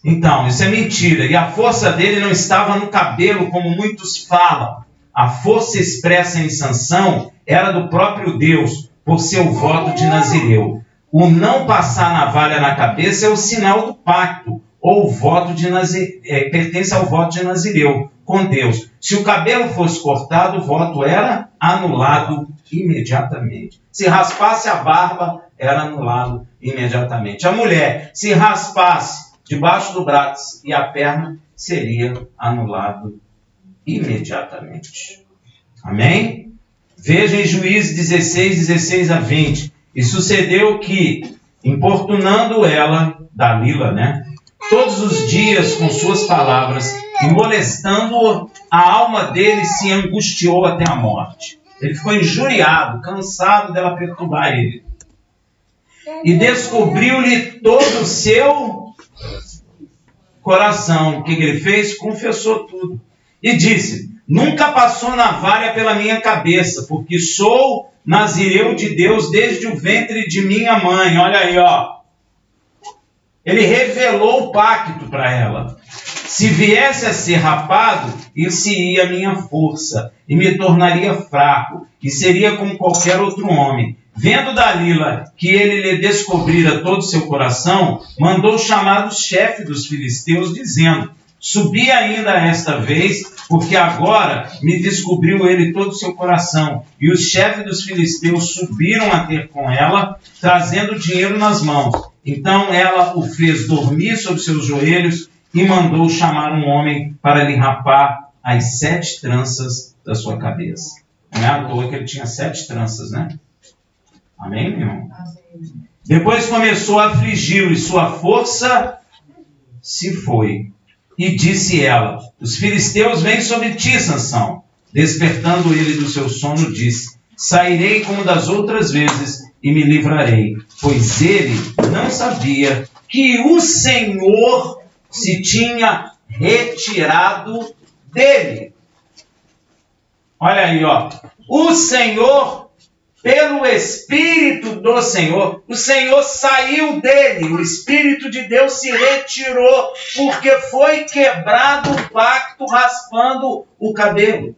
[SPEAKER 1] Então, isso é mentira. E a força dele não estava no cabelo, como muitos falam. A força expressa em Sansão era do próprio Deus, por seu voto de Nazireu. O não passar navalha na cabeça é o sinal do pacto, ou o voto de pertence ao voto de Nazireu com Deus. Se o cabelo fosse cortado, o voto era anulado imediatamente. Se raspasse a barba, era anulado imediatamente. A mulher, se raspasse debaixo do braço e a perna, seria anulado imediatamente. Amém? Veja em Juízes 16, 16 a 20. E sucedeu que, importunando ela, Dalila, né? Todos os dias com suas palavras e molestando-o, a alma dele se angustiou até a morte. Ele ficou injuriado, cansado dela perturbar ele. e descobriu-lhe todo o seu coração. O que ele fez? Confessou tudo. E disse: nunca passou navalha pela minha cabeça, porque sou nazireu de Deus desde o ventre de minha mãe. Olha aí, ó. Ele revelou o pacto para ela. Se viesse a ser rapado, ir-se-ia a minha força, e me tornaria fraco, e seria como qualquer outro homem. Vendo Dalila que ele lhe descobrira todo o seu coração, mandou chamar o chefe dos filisteus, dizendo: subi ainda esta vez, porque agora me descobriu ele todo o seu coração. E os chefes dos filisteus subiram a ter com ela, trazendo dinheiro nas mãos. Então ela o fez dormir sobre seus joelhos e mandou chamar um homem para lhe rapar as 7 tranças da sua cabeça. Não é à toa que ele tinha 7 tranças, né? Amém, meu irmão? Depois começou a afligi-lo e sua força se foi. E disse ela: os filisteus vêm sobre ti, Sansão. Despertando ele do seu sono, disse: sairei como das outras vezes e me livrarei. Pois ele não sabia que o Senhor se tinha retirado dele. Olha aí, ó. O Senhor, pelo Espírito do Senhor, o Senhor saiu dele, o Espírito de Deus se retirou, porque foi quebrado o pacto raspando o cabelo.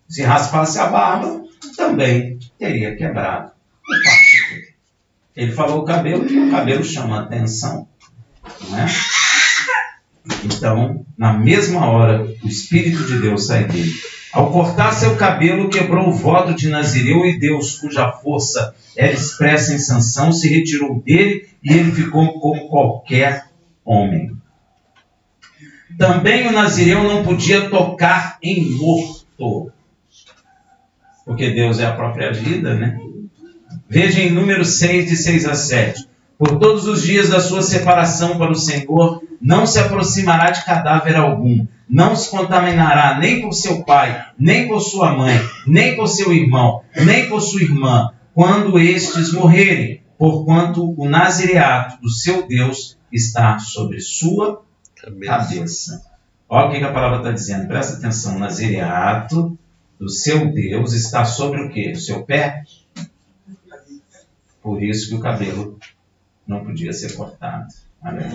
[SPEAKER 1] Se raspasse a barba, também teria quebrado o pacto. Ele falou o cabelo, e o cabelo chama a atenção, não é? Então, na mesma hora, o Espírito de Deus sai dele. Ao cortar seu cabelo, quebrou o voto de Nazireu, e Deus, cuja força era expressa em Sansão, se retirou dele e ele ficou como qualquer homem. Também o Nazireu não podia tocar em morto, porque Deus é a própria vida, né? Veja em Números 6, de 6 a 7. Por todos os dias da sua separação para o Senhor, não se aproximará de cadáver algum, não se contaminará nem por seu pai, nem por sua mãe, nem por seu irmão, nem por sua irmã, quando estes morrerem, porquanto o nazireato do seu Deus está sobre sua cabeça. Olha o que a palavra está dizendo, presta atenção: o nazireato do seu Deus está sobre o quê? O seu pé? Por isso que o cabelo não podia ser cortado. Amém?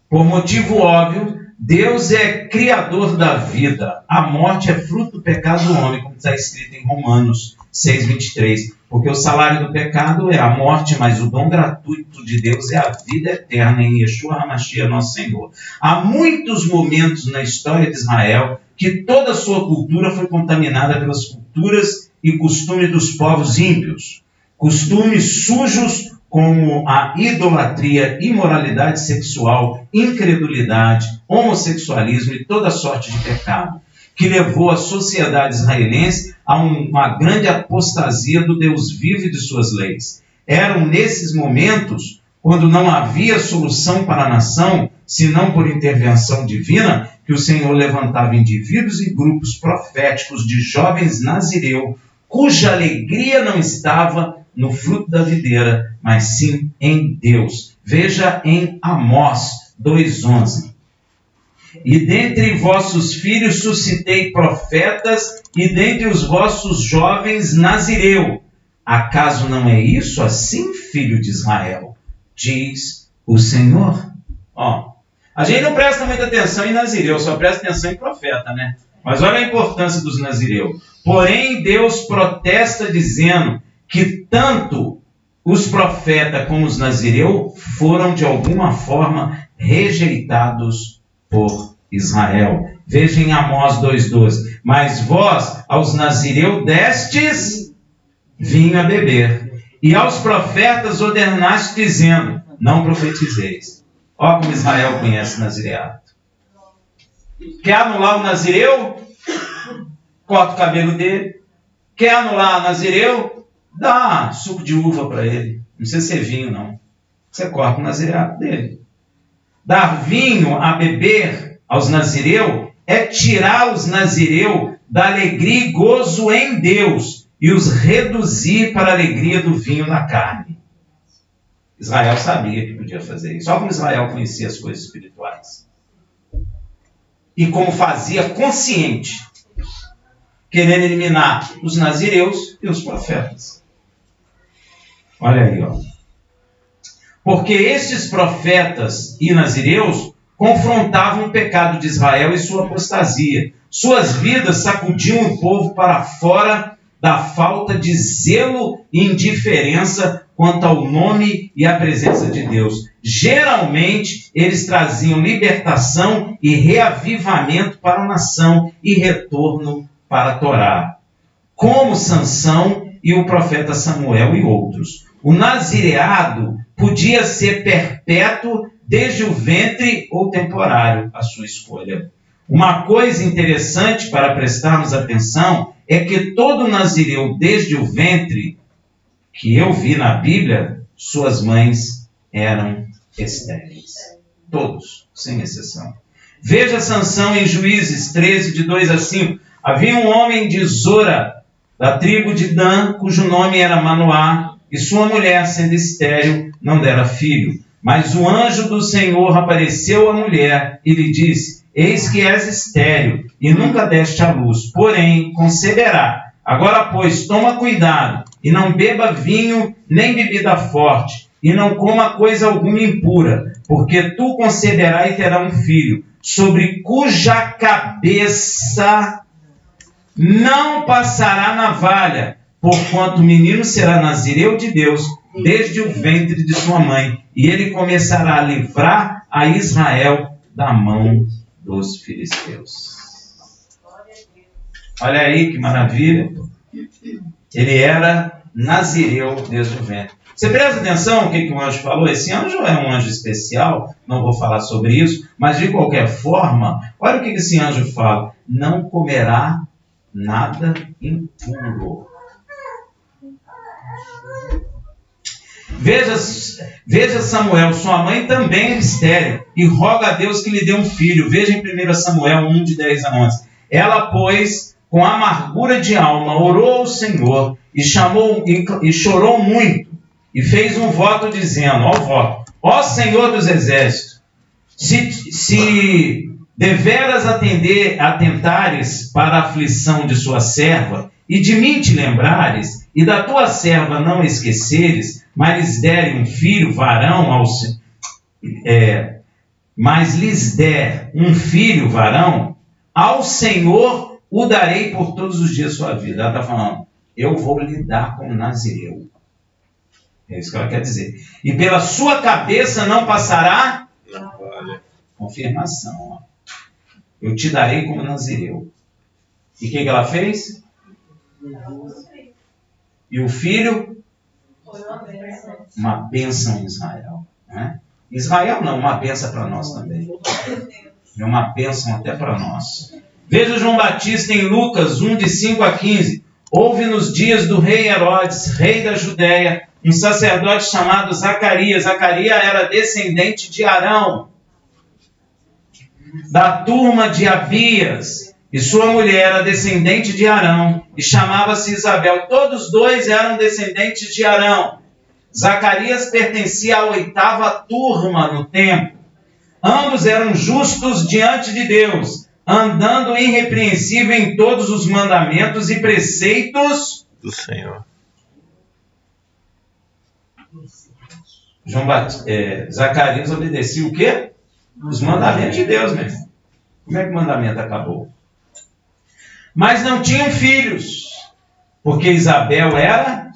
[SPEAKER 1] Por motivo óbvio, Deus é criador da vida. A morte é fruto do pecado do homem, como está escrito em Romanos 6:23. Porque o salário do pecado é a morte, mas o dom gratuito de Deus é a vida eterna em Yeshua HaMashiach, nosso Senhor. Há muitos momentos na história de Israel que toda a sua cultura foi contaminada pelas culturas e costumes dos povos ímpios. Costumes sujos como a idolatria, imoralidade sexual, incredulidade, homossexualismo e toda sorte de pecado, que levou a sociedade israelense a uma grande apostasia do Deus vivo e de suas leis. Eram nesses momentos, quando não havia solução para a nação, senão por intervenção divina, que o Senhor levantava indivíduos e grupos proféticos de jovens nazireu, cuja alegria não estava no fruto da videira, mas sim em Deus. Veja em Amós 2:11. E dentre vossos filhos suscitei profetas, e dentre os vossos jovens nazireu. Acaso não é isso assim, filho de Israel? Diz o Senhor. Ó, a gente não presta muita atenção em nazireu, só presta atenção em profeta, né? Mas olha a importância dos nazireu. Porém, Deus protesta dizendo que tanto os profetas como os nazireu foram de alguma forma rejeitados por Israel. Veja em Amós 2:12. Mas vós aos nazireu destes vinho a beber, e aos profetas ordenaste dizendo: não profetizeis. Ó como Israel conhece nazireato. Quer anular o nazireu? Corta o cabelo dele. Quer anular o nazireu? Dá suco de uva para ele. Não precisa ser vinho, não. Você corta o nazireato dele. Dar vinho a beber aos nazireu é tirar os nazireu da alegria e gozo em Deus e os reduzir para a alegria do vinho da carne. Israel sabia que podia fazer isso. Só como Israel conhecia as coisas espirituais. E como fazia consciente, querendo eliminar os nazireus e os profetas. Olha aí, ó. Porque estes profetas e nazireus confrontavam o pecado de Israel e sua apostasia. Suas vidas sacudiam o povo para fora da falta de zelo e indiferença quanto ao nome e à presença de Deus. Geralmente, eles traziam libertação e reavivamento para a nação e retorno para a Torá, como Sansão e o profeta Samuel e outros. O nazireado podia ser perpétuo desde o ventre ou temporário, a sua escolha. Uma coisa interessante para prestarmos atenção é que todo nazireu desde o ventre, que eu vi na Bíblia, suas mães eram estéreis. Todos, sem exceção. Veja Sansão em Juízes 13, de 2 a 5. Havia um homem de Zora, da tribo de Dan, cujo nome era Manoá, e sua mulher, sendo estéril, não dera filho. Mas o anjo do Senhor apareceu à mulher e lhe disse: eis que és estéril, e nunca deste à luz, porém conceberá. Agora, pois, toma cuidado, e não beba vinho, nem bebida forte, e não coma coisa alguma impura, porque tu conceberá e terá um filho, sobre cuja cabeça não passará navalha, porquanto o menino será nazireu de Deus, desde o ventre de sua mãe, e ele começará a livrar a Israel da mão dos filisteus. Olha aí que maravilha. Ele era nazireu desde o ventre. Você presta atenção no que o anjo falou? Esse anjo é um anjo especial, não vou falar sobre isso, mas de qualquer forma, olha o que esse anjo fala: não comerá nada impuro. Veja Samuel, sua mãe também é estéril, e roga a Deus que lhe dê um filho. Veja em 1 Samuel 1, de 10 a 11. Ela, pois, com amargura de alma, orou ao Senhor, e chorou muito, e fez um voto dizendo, ó Senhor dos exércitos, se deveras atentares para a aflição de sua serva, e de mim te lembrares, e da tua serva não esqueceres, mas lhes derem um filho varão, mas lhes der um filho varão, ao Senhor o darei por todos os dias da sua vida. Ela está falando, eu vou lidar com o nazireu. É isso que ela quer dizer. E pela sua cabeça não passará confirmação. Ó. Eu te darei como nazireu. E o que ela fez? E o filho? Uma bênção em Israel. Né? Israel não, uma bênção para nós também. É uma bênção até para nós. Veja João Batista em Lucas 1, de 5 a 15. Houve nos dias do rei Herodes, rei da Judéia, um sacerdote chamado Zacarias. Zacarias era descendente de Arão, da turma de Abias, e sua mulher era descendente de Arão, e chamava-se Isabel. Todos dois eram descendentes de Arão. Zacarias pertencia à 8ª turma no templo. Ambos eram justos diante de Deus, andando irrepreensível em todos os mandamentos e preceitos
[SPEAKER 4] do Senhor.
[SPEAKER 1] Zacarias obedecia o quê? Os mandamentos de Deus mesmo. Como é que o mandamento acabou? Mas não tinham filhos, porque Isabel era...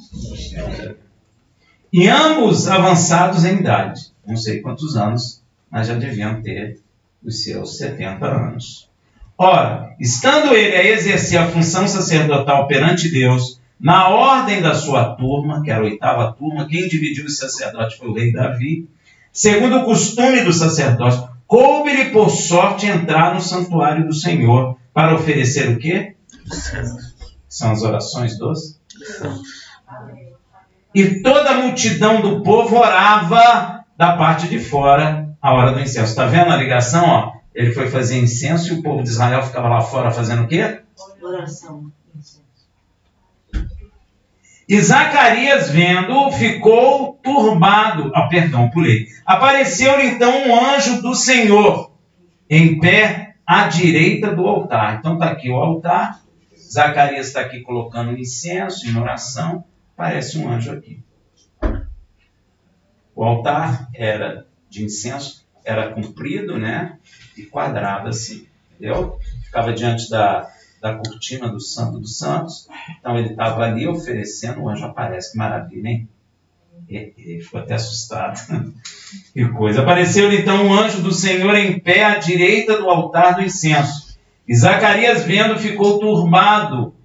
[SPEAKER 1] E ambos avançados em idade. Não sei quantos anos, mas já deviam ter os seus 70 anos. Ora, estando ele a exercer a função sacerdotal perante Deus, na ordem da sua turma, que era a 8ª turma, quem dividiu os sacerdotes foi o rei Davi, segundo o costume do sacerdócio, coube-lhe por sorte entrar no santuário do Senhor para oferecer o quê? São as orações dos? E toda a multidão do povo orava da parte de fora a hora do incenso. Está vendo a ligação? Ó? Ele foi fazer incenso e o povo de Israel ficava lá fora fazendo o quê?
[SPEAKER 3] Oração.
[SPEAKER 1] E Zacarias, vendo, ficou turbado. Pulei. Apareceu-lhe então um anjo do Senhor, em pé à direita do altar. Então está aqui o altar. Zacarias está aqui colocando incenso em oração. Aparece um anjo aqui. O altar era de incenso, era comprido, né? E quadrado assim, entendeu? Ficava diante da cortina do Santo dos Santos. Então ele estava ali oferecendo, o anjo aparece. Que maravilha, hein? Ele ficou até assustado. Que coisa. Apareceu-lhe então um anjo do Senhor em pé à direita do altar do incenso. E Zacarias, vendo, ficou turbado.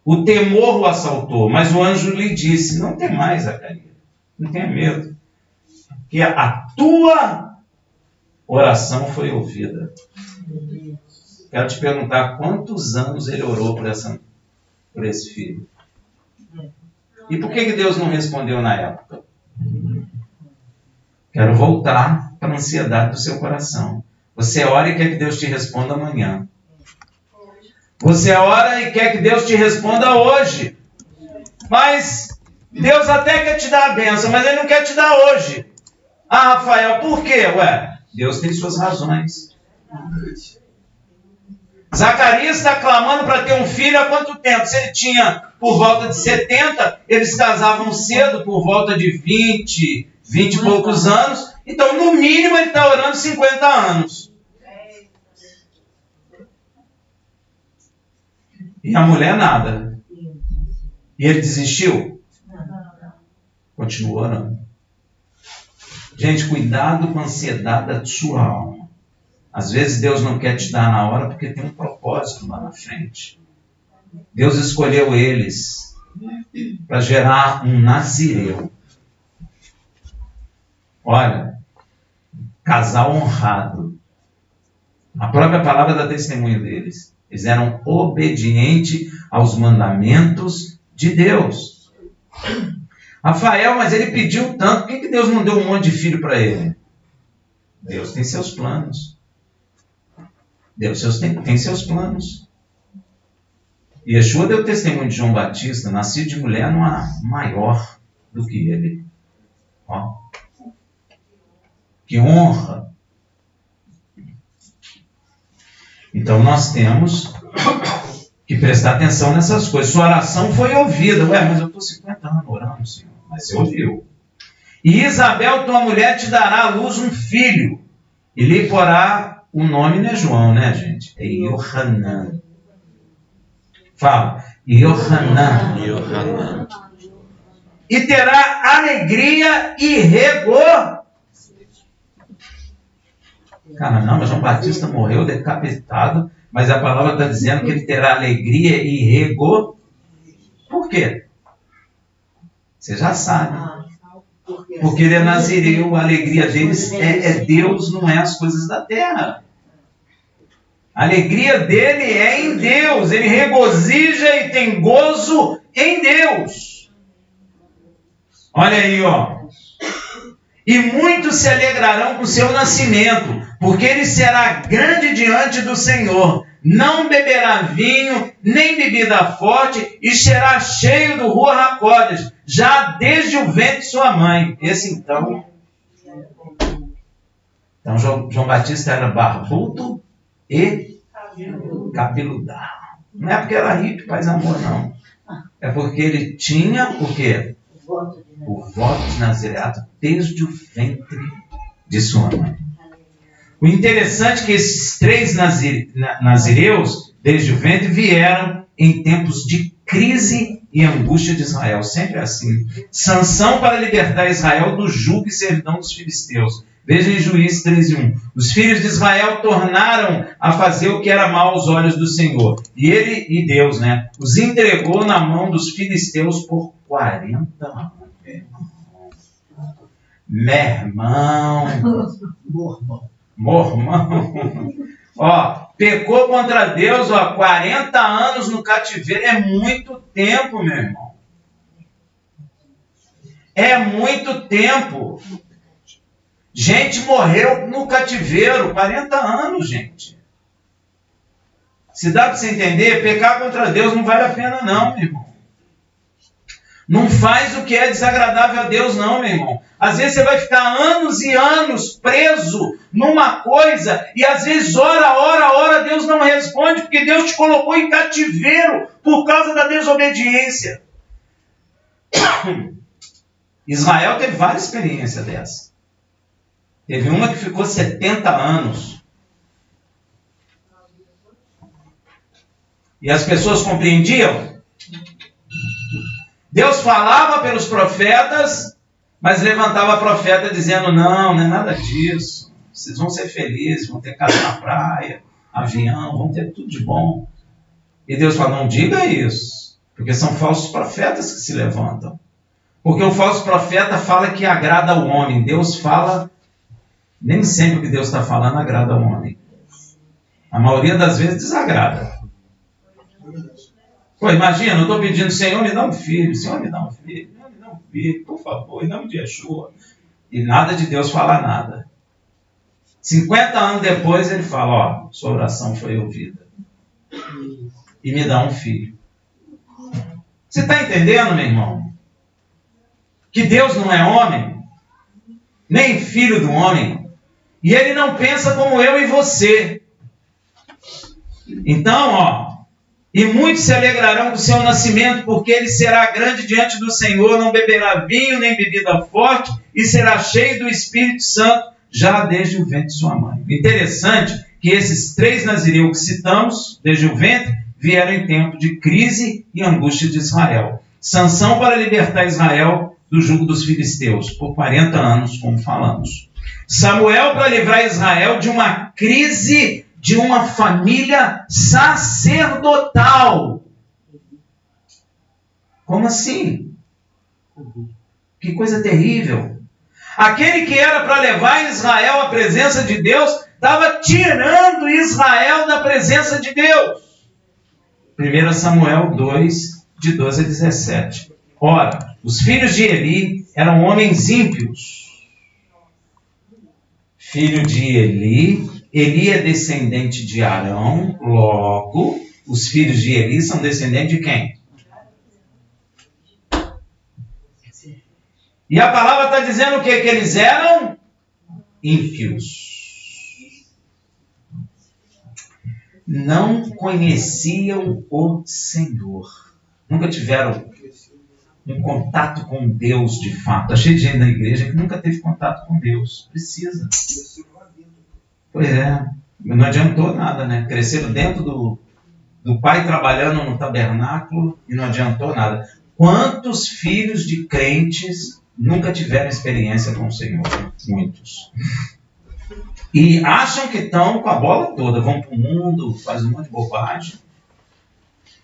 [SPEAKER 1] O temor o assaltou. Mas o anjo lhe disse: não temais, Zacarias. Não tenha medo. Que a tua oração foi ouvida. Quero te perguntar quantos anos ele orou por esse filho. E por que Deus não respondeu na época? Quero voltar para a ansiedade do seu coração. Você ora e quer que Deus te responda amanhã. Você ora e quer que Deus te responda hoje. Mas Deus até quer te dar a bênção, mas Ele não quer te dar hoje. Rafael, por quê? Deus tem suas razões. Zacarias está clamando para ter um filho há quanto tempo? Se ele tinha por volta de 70, eles casavam cedo, por volta de 20 e poucos anos. Então, no mínimo, ele está orando 50 anos. E a mulher nada. E ele desistiu? Continuou orando. Gente, cuidado com a ansiedade da sua alma. Às vezes Deus não quer te dar na hora porque tem um propósito lá na frente. Deus escolheu eles para gerar um nazireu. Olha, casal honrado. A própria palavra dá testemunho deles. Eles eram obedientes aos mandamentos de Deus. Rafael, mas ele pediu tanto, por que Deus não deu um monte de filho para ele? Deus tem seus planos. Deus tem seus planos. Yeshua deu testemunho de João Batista, nascido de mulher, não há maior do que ele. Que honra. Então nós temos que prestar atenção nessas coisas. Sua oração foi ouvida. Mas eu estou 50 anos orando, Senhor. Mas você ouviu. E Isabel, tua mulher, te dará à luz um filho. E lhe porá o nome, não é João, né, gente? É Yohanan. Fala. Yohanan. E terá alegria e regor. Caramba, João Batista morreu decapitado, mas a palavra está dizendo que ele terá alegria e regor. Por quê? Você já sabe. Porque ele é nazireu, a alegria deles é Deus, não é as coisas da terra. A alegria dele é em Deus. Ele regozija e tem gozo em Deus. Olha aí, E muitos se alegrarão com seu nascimento, porque ele será grande diante do Senhor. Não beberá vinho, nem bebida forte, e será cheio do Ruach HaKodesh, já desde o ventre de sua mãe. Esse então João Batista era barbudo e cabeludão. Não é porque era hippie, paz amor, não. É porque ele tinha o quê? O voto de nazireato desde o ventre de sua mãe. O interessante é que esses 3 nazireus, desde o ventre, vieram em tempos de crise e angústia de Israel. Sempre assim. Sanção para libertar Israel do jugo e servidão dos filisteus. Veja em Juízes 13:1. Os filhos de Israel tornaram a fazer o que era mal aos olhos do Senhor. E Deus, os entregou na mão dos filisteus por 40 anos. Meu irmão. Mormão. Pecou contra Deus, 40 anos no cativeiro. É muito tempo, meu irmão. É muito tempo. Gente morreu no cativeiro, 40 anos, gente. Se dá para você entender, pecar contra Deus não vale a pena não, meu irmão. Não faz o que é desagradável a Deus, não, meu irmão. Às vezes você vai ficar anos e anos preso numa coisa e às vezes ora, Deus não responde porque Deus te colocou em cativeiro por causa da desobediência. Israel teve várias experiências dessa. Teve uma que ficou 70 anos. E as pessoas compreendiam? Deus falava pelos profetas, mas levantava profeta dizendo, não é nada disso. Vocês vão ser felizes, vão ter casa na praia, avião, vão ter tudo de bom. E Deus fala, não diga isso, porque são falsos profetas que se levantam. Porque o falso profeta fala que agrada ao homem. Deus fala, nem sempre o que Deus está falando agrada ao homem. A maioria das vezes desagrada. Pô, imagina, eu estou pedindo, Senhor, me dá um filho, Senhor, me dá um filho, Senhor, me dá um filho, por favor, em nome de Yeshua. E nada de Deus falar nada. 50 anos depois ele fala, ó, sua oração foi ouvida. E me dá um filho. Você está entendendo, meu irmão? Que Deus não é homem, nem filho do homem, e ele não pensa como eu e você. Então, ó, e muitos se alegrarão do seu nascimento, porque ele será grande diante do Senhor, não beberá vinho nem bebida forte, e será cheio do Espírito Santo, já desde o ventre de sua mãe. Interessante que esses 3 nazireus que citamos, desde o ventre, vieram em tempo de crise e angústia de Israel. Sansão para libertar Israel do jugo dos filisteus, por 40 anos, como falamos. Samuel para livrar Israel de uma crise de uma família sacerdotal. Como assim? Que coisa terrível. Aquele que era para levar Israel à presença de Deus, estava tirando Israel da presença de Deus. 1 Samuel 2, de 12 a 17. Ora, os filhos de Eli eram homens ímpios. Filho de Eli é descendente de Arão, logo, os filhos de Eli são descendentes de quem? E a palavra está dizendo o quê? Que eles eram ímpios. Não conheciam o Senhor. Nunca tiveram um contato com Deus de fato. Está cheio de gente na igreja que nunca teve contato com Deus. Precisa. Pois é. Não adiantou nada, né? Cresceram dentro do pai trabalhando no tabernáculo e não adiantou nada. Quantos filhos de crentes nunca tiveram experiência com o Senhor? Muitos. E acham que estão com a bola toda. Vão para o mundo, fazem um monte de bobagem.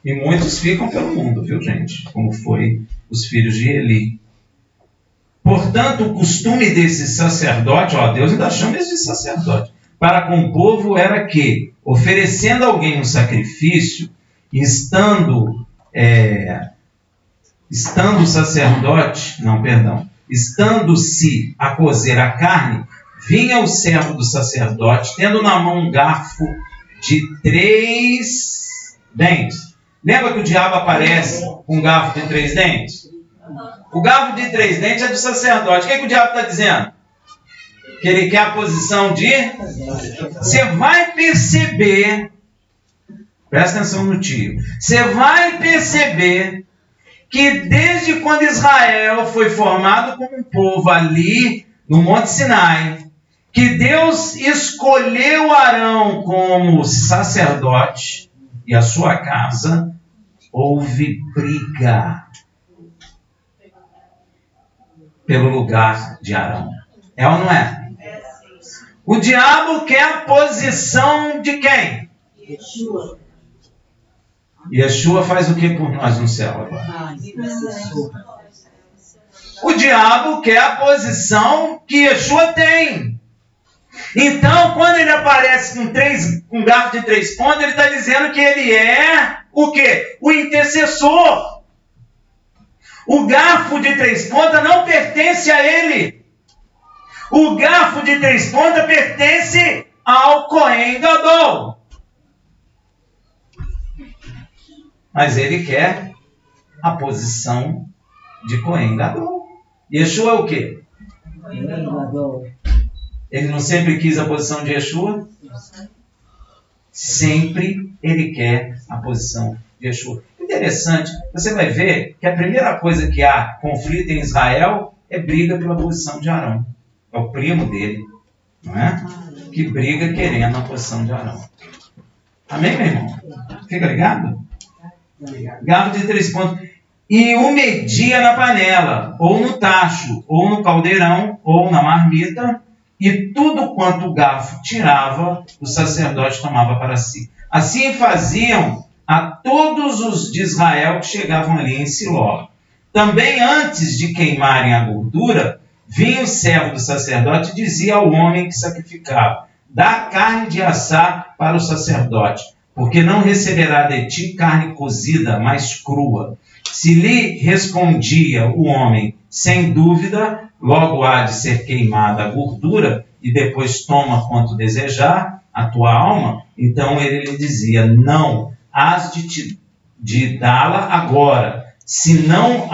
[SPEAKER 1] E muitos ficam pelo mundo, viu, gente? Como foi os filhos de Eli. Portanto, o costume desse sacerdote, ó, Deus ainda chama eles de sacerdote, para com o povo era que, oferecendo a alguém um sacrifício, estando o sacerdote, estando-se a cozer a carne, vinha o servo do sacerdote, tendo na mão um garfo de 3 dentes. Lembra que o diabo aparece com um garfo de 3 dentes? O garfo de 3 dentes é do sacerdote. O que o diabo está dizendo? Que ele quer a posição de... Você vai perceber, presta atenção no tio, você vai perceber que desde quando Israel foi formado como um povo ali no Monte Sinai, que Deus escolheu Arão como sacerdote e a sua casa, houve briga pelo lugar de Arão. É ou não é? O diabo quer a posição de quem?
[SPEAKER 3] Yeshua.
[SPEAKER 1] Yeshua faz o que por nós no céu agora? O diabo quer a posição que Yeshua tem. Então, quando ele aparece com um garfo de 3 pontas, ele está dizendo que ele é o quê? O intercessor. O garfo de 3 pontas não pertence a ele. O garfo de 3 pontas pertence ao Cohen Gadol. Mas ele quer a posição de Cohen Gadol. Yeshua é o quê? Ele não sempre quis a posição de Yeshua? Sempre ele quer a posição de Yeshua. Interessante, você vai ver que a primeira coisa que há conflito em Israel é briga pela posição de Arão. É o primo dele, não é? Que briga querendo a posição de Arão. Amém, meu irmão? Fica ligado? Garfo de 3 pontos. E o media na panela, ou no tacho, ou no caldeirão, ou na marmita, e tudo quanto o garfo tirava, o sacerdote tomava para si. Assim faziam a todos os de Israel que chegavam ali em Siló. Também antes de queimarem a gordura, vinha o servo do sacerdote e dizia ao homem que sacrificava: dá carne de assar para o sacerdote, porque não receberá de ti carne cozida, mas crua. Se lhe respondia o homem, sem dúvida, logo há de ser queimada a gordura, e depois toma quanto desejar a tua alma, então ele lhe dizia: não, hás de dá-la agora, senão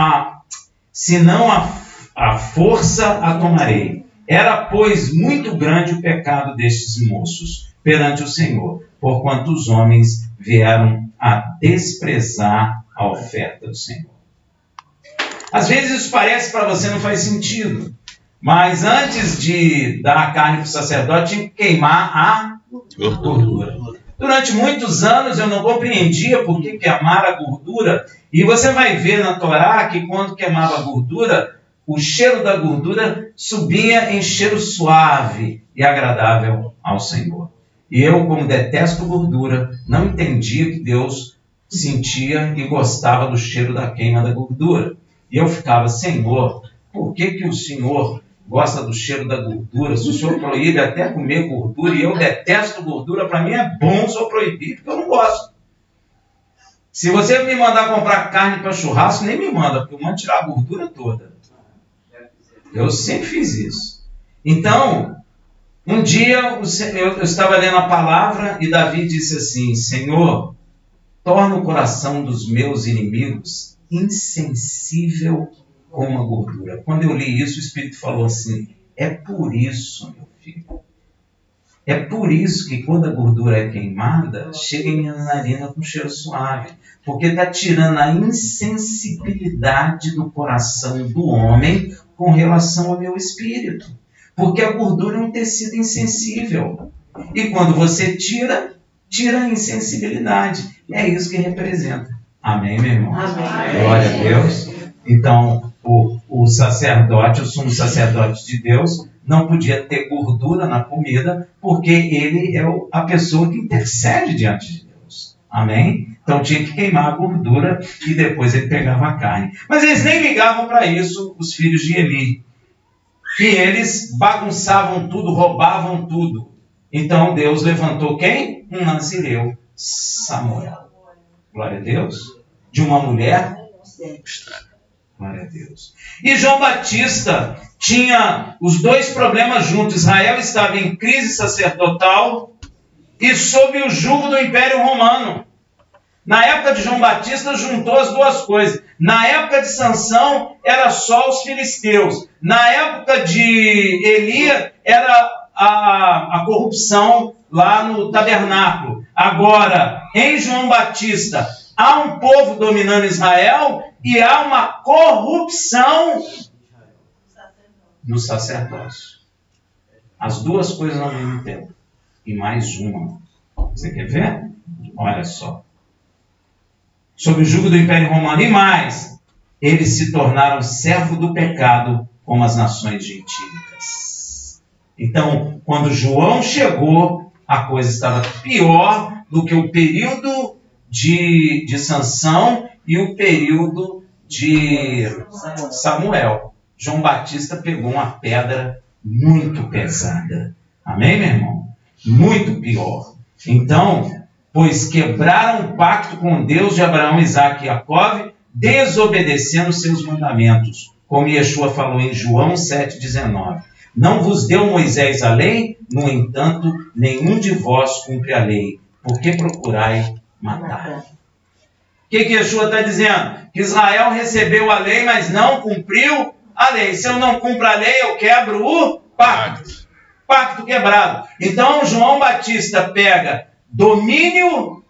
[SPEAKER 1] a força a tomarei. Era, pois, muito grande o pecado destes moços perante o Senhor, porquanto os homens vieram a desprezar a oferta do Senhor. Às vezes isso parece para você não faz sentido, mas antes de dar a carne para o sacerdote, tinha que queimar a gordura. Durante muitos anos eu não compreendia por que queimar a gordura, e você vai ver na Torá que quando queimava a gordura, o cheiro da gordura subia em cheiro suave e agradável ao Senhor. E eu, como detesto gordura, não entendia que Deus sentia e gostava do cheiro da queima da gordura. E eu ficava: Senhor, por que o Senhor gosta do cheiro da gordura? Se o Senhor proíbe até comer gordura, e eu detesto gordura, para mim é bom o Senhor proibir, porque eu não gosto. Se você me mandar comprar carne para churrasco, nem me manda, porque eu mando tirar a gordura toda. Eu sempre fiz isso. Então, um dia eu estava lendo a palavra e Davi disse assim: Senhor, torna o coração dos meus inimigos insensível como a gordura. Quando eu li isso, o Espírito falou assim: é por isso, meu filho, é por isso que quando a gordura é queimada, chega em minha narina com cheiro suave, porque está tirando a insensibilidade do coração do homem com relação ao meu espírito. Porque a gordura é um tecido insensível. E quando você tira a insensibilidade. É isso que representa. Amém, meu irmão? Amém. Glória a Deus. Então, o sacerdote, o sumo sacerdote de Deus, não podia ter gordura na comida, porque ele é a pessoa que intercede diante de Deus. Amém? Então tinha que queimar a gordura e depois ele pegava a carne. Mas eles nem ligavam para isso, os filhos de Eli. E eles bagunçavam tudo, roubavam tudo. Então Deus levantou quem? Um nazireu, Samuel. Glória a Deus. De uma mulher. Glória a Deus. E João Batista tinha os dois problemas juntos. Israel estava em crise sacerdotal e sob o jugo do Império Romano. Na época de João Batista juntou as duas coisas. Na época de Sansão era só os filisteus. Na época de Elias era a corrupção lá no tabernáculo. Agora, em João Batista, há um povo dominando Israel e há uma corrupção no sacerdócio. As duas coisas ao mesmo tempo. E mais uma. Você quer ver? Olha só. Sob o jugo do Império Romano. E mais, eles se tornaram servo do pecado como as nações gentílicas. Então, quando João chegou, a coisa estava pior do que o período de Sansão e o período de Samuel. João Batista pegou uma pedra muito pesada. Amém, meu irmão? Muito pior. Então, pois quebraram o pacto com Deus de Abraão, Isaque e Jacó, desobedecendo seus mandamentos, como Yeshua falou em João 7,19. Não vos deu Moisés a lei? No entanto, nenhum de vós cumpre a lei. Por que procurai matar? O que Yeshua está dizendo? Que Israel recebeu a lei, mas não cumpriu a lei. Se eu não cumpro a lei, eu quebro o pacto. Pacto quebrado. Então, João Batista pega domínio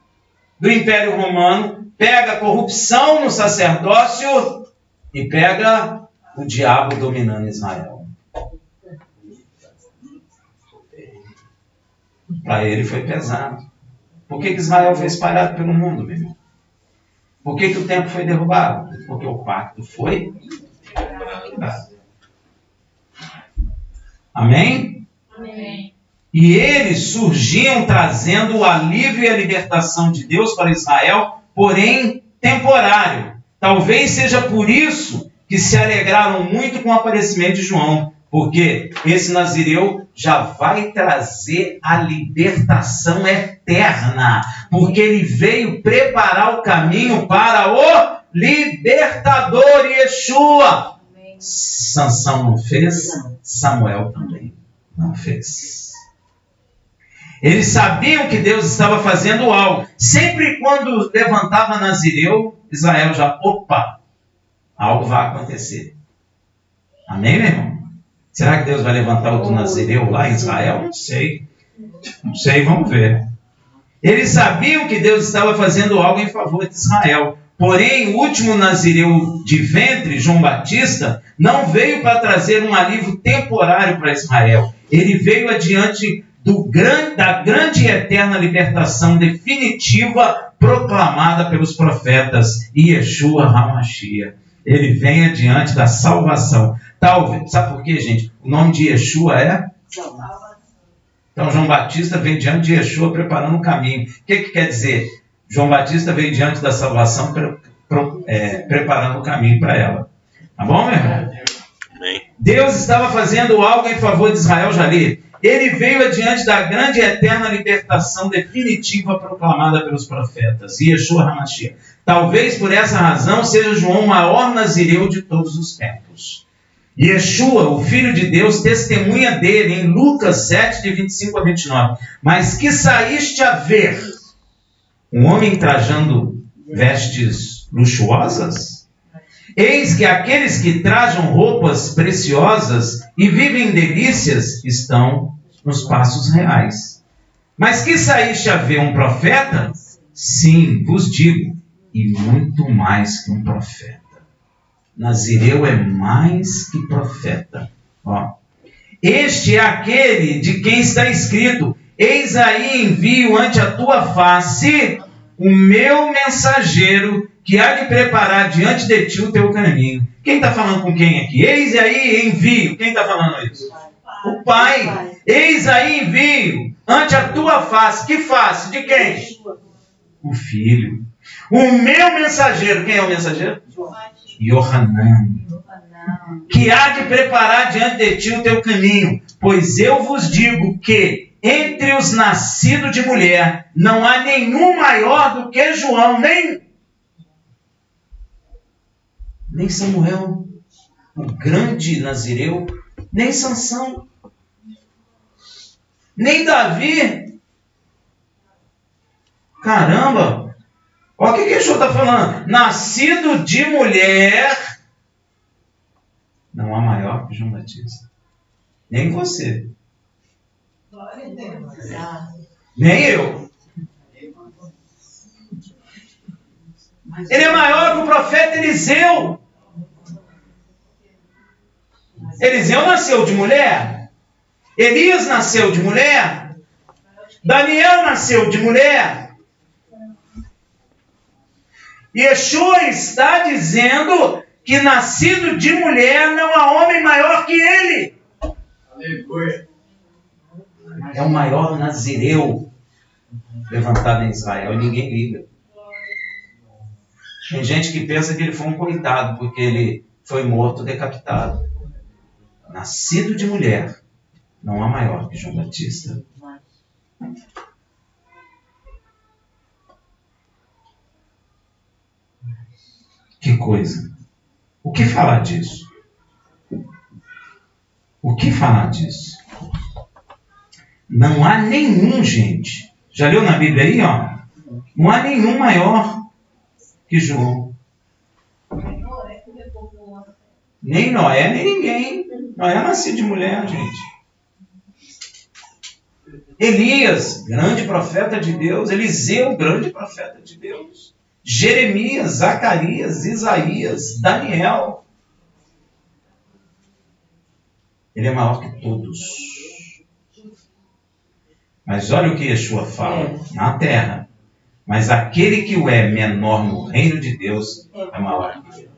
[SPEAKER 1] do Império Romano, pega corrupção no sacerdócio e pega o diabo dominando Israel. Para ele foi pesado. Por que Israel foi espalhado pelo mundo, meu irmão? Por que o templo foi derrubado? Porque o pacto foi quebrado. Amém?
[SPEAKER 3] Amém.
[SPEAKER 1] E eles surgiam trazendo o alívio e a libertação de Deus para Israel, porém temporário. Talvez seja por isso que se alegraram muito com o aparecimento de João, porque esse Nazireu já vai trazer a libertação eterna, porque ele veio preparar o caminho para o libertador Yeshua.
[SPEAKER 3] Amém.
[SPEAKER 1] Sansão não fez, Samuel também não fez. Eles sabiam que Deus estava fazendo algo. Sempre quando levantava Nazireu, Israel já, opa, algo vai acontecer. Amém, meu irmão? Será que Deus vai levantar outro Nazireu lá em Israel? Não sei. Não sei, vamos ver. Eles sabiam que Deus estava fazendo algo em favor de Israel. Porém, o último Nazireu de ventre, João Batista, não veio para trazer um alívio temporário para Israel. Ele veio adiante da grande e eterna libertação definitiva proclamada pelos profetas Yeshua HaMashiach. Ele vem adiante da salvação. Talvez, sabe por quê, gente? O nome de Yeshua é salvação. Então, João Batista veio diante de Yeshua preparando o caminho. O que quer dizer? João Batista veio diante da salvação preparando o caminho para ela. Tá bom, meu irmão? Deus estava fazendo algo em favor de Israel, já li. Ele veio adiante da grande e eterna libertação definitiva proclamada pelos profetas, Yeshua HaMashiach. Talvez por essa razão seja João o maior nazireu de todos os tempos. Yeshua, o Filho de Deus, testemunha dele em Lucas 7, de 25 a 29. Mas que saíste a ver um homem trajando vestes luxuosas? Eis que aqueles que trajam roupas preciosas e vivem delícias estão nos passos reais. Mas que saíste a ver um profeta? Sim, vos digo, e muito mais que um profeta. Nazireu é mais que profeta. Ó. Este é aquele de quem está escrito: eis aí envio ante a tua face o meu mensageiro, que há de preparar diante de ti o teu caminho. Quem está falando com quem aqui? Eis aí envio. Quem está falando isso? O Pai. Eis aí envio ante a tua face. Que face? De quem? O Filho. O meu mensageiro. Quem é o mensageiro? Yohanan. Que há de preparar diante de ti o teu caminho. Pois eu vos digo que entre os nascidos de mulher não há nenhum maior do que João, nem Samuel, o grande Nazireu, nem Sansão, nem Davi. Caramba! Olha o que Yeshua está falando. Nascido de mulher, não há maior que João Batista. Nem você. Nem eu. Ele é maior que o profeta Eliseu. Eliseu nasceu de mulher. Elias nasceu de mulher. Daniel nasceu de mulher. Yeshua está dizendo que nascido de mulher não há homem maior que ele. Aleluia. É o maior nazireu levantado em Israel e ninguém liga. Tem gente que pensa que ele foi um coitado porque ele foi morto, decapitado. Nascido de mulher, não há maior que João Batista. Que coisa. O que falar disso? O que falar disso? Não há nenhum, gente. Já leu na Bíblia aí, ó? Não há nenhum maior. que João. Nem Noé, nem ninguém. Noé nasceu de mulher, gente. Elias, grande profeta de Deus. Eliseu, grande profeta de Deus. Jeremias, Zacarias, Isaías, Daniel. Ele é maior que todos. Mas olha o que Yeshua fala na terra. Mas aquele que o é menor no reino de Deus é maior que ele.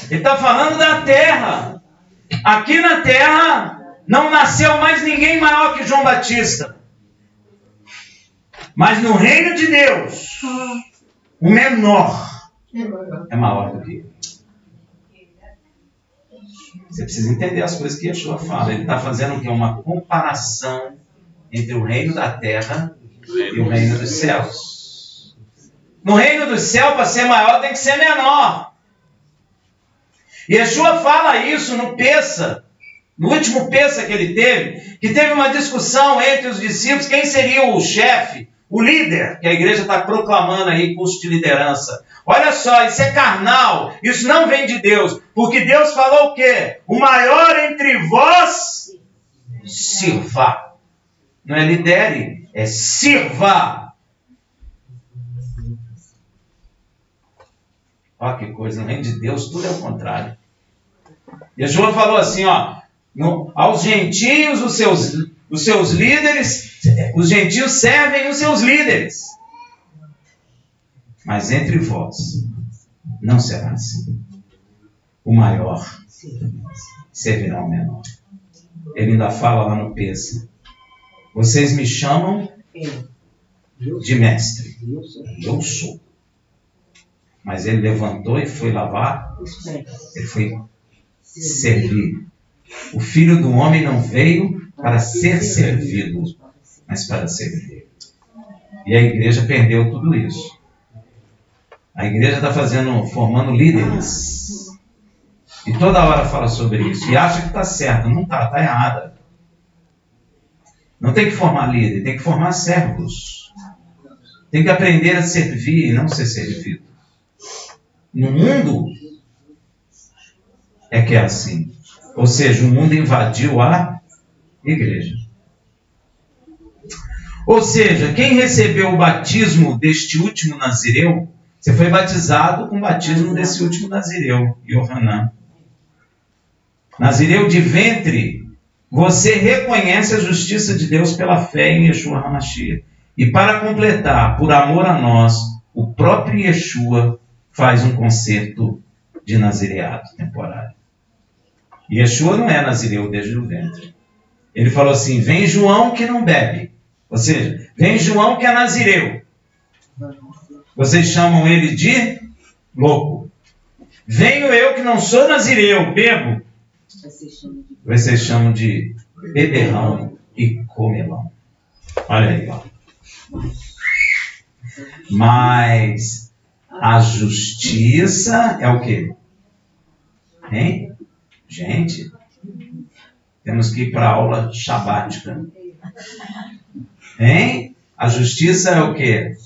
[SPEAKER 1] Ele está falando da terra. Aqui na terra não nasceu mais ninguém maior que João Batista. Mas no reino de Deus, o menor é maior do que ele. Você precisa entender as coisas que Yeshua fala. Ele está fazendo o quê? Uma comparação entre o reino da terra e o reino dos céus. No reino dos céus, para ser maior, tem que ser menor. E Yeshua fala isso no Pessa, no último Pessa que ele teve, que teve uma discussão entre os discípulos, quem seria o chefe, o líder, que a igreja está proclamando aí, curso de liderança. Olha só, isso é carnal, isso não vem de Deus, porque Deus falou o quê? O maior entre vós, sirva. Não é lidere, é sirva. Olha que coisa, no reino de Deus tudo é o contrário. Yeshua falou assim, ó, aos gentios os seus líderes, os gentios servem os seus líderes. Mas entre vós não será assim. O maior servirá ao menor. Ele ainda fala lá no Pessa. Vocês me chamam de mestre. Eu sou. Mas ele levantou e foi lavar. Ele foi servir. O Filho do Homem não veio para ser servido, mas para servir. E a igreja perdeu tudo isso. A igreja está formando líderes. E toda hora fala sobre isso. E acha que está certo. Não está, está errada. Não tem que formar líder, tem que formar servos. Tem que aprender a servir e não ser servido. No mundo é que é assim. Ou seja, o mundo invadiu a igreja. Ou seja, quem recebeu o batismo deste último Nazireu, você foi batizado com o batismo desse último Nazireu, Yohanan. Nazireu de ventre, você reconhece a justiça de Deus pela fé em Yeshua HaMashiach. E para completar, por amor a nós, o próprio Yeshua faz um concerto de nazireado temporário. E Yeshua não é nazireu desde o ventre. Ele falou assim, vem João que não bebe. Ou seja, vem João que é nazireu. Vocês chamam ele de louco. Venho eu que não sou nazireu, bebo. Vocês chamam de beberrão e comelão. Olha aí, ó. Mas a justiça é o quê? Hein? Gente, temos que ir para a aula shabática. Hein? A justiça é o quê?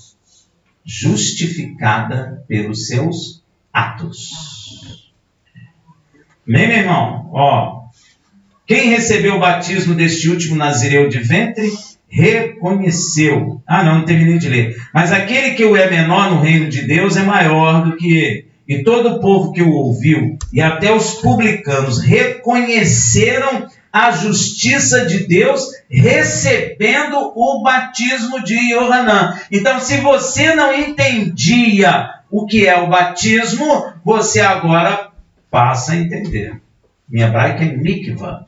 [SPEAKER 1] Justificada pelos seus atos. Amém, meu irmão? Ó, quem recebeu o batismo deste último nazireu de ventre, reconheceu. Não terminei de ler. Mas aquele que o é menor no reino de Deus é maior do que ele. E todo o povo que o ouviu, e até os publicanos, reconheceram a justiça de Deus, recebendo o batismo de Yohanan. Então, se você não entendia o que é o batismo, você agora passa a entender. Em hebraico é mikvah.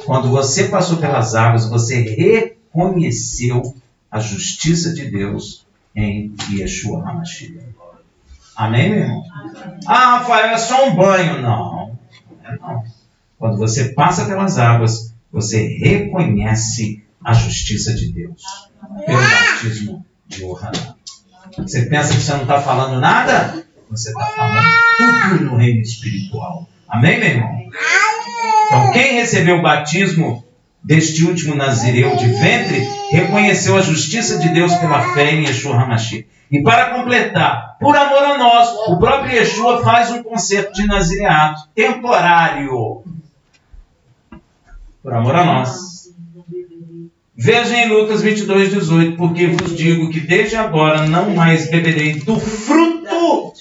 [SPEAKER 1] Quando você passou pelas águas, você reconheceu a justiça de Deus em Yeshua HaMashiach. Amém, meu irmão? Rafael, é só um banho. Não, não. Quando você passa pelas águas, você reconhece a justiça de Deus pelo batismo de Yohanan. Você pensa que você não está falando nada? Você está falando tudo no reino espiritual. Amém, meu irmão? Então, quem recebeu o batismo deste último nazireu de ventre, reconheceu a justiça de Deus pela fé em Yeshua HaMashiach. E para completar, por amor a nós, o próprio Yeshua faz um concerto de nazireato temporário. Por amor a nós. Veja em Lucas 22:18, porque vos digo que desde agora não mais beberei do fruto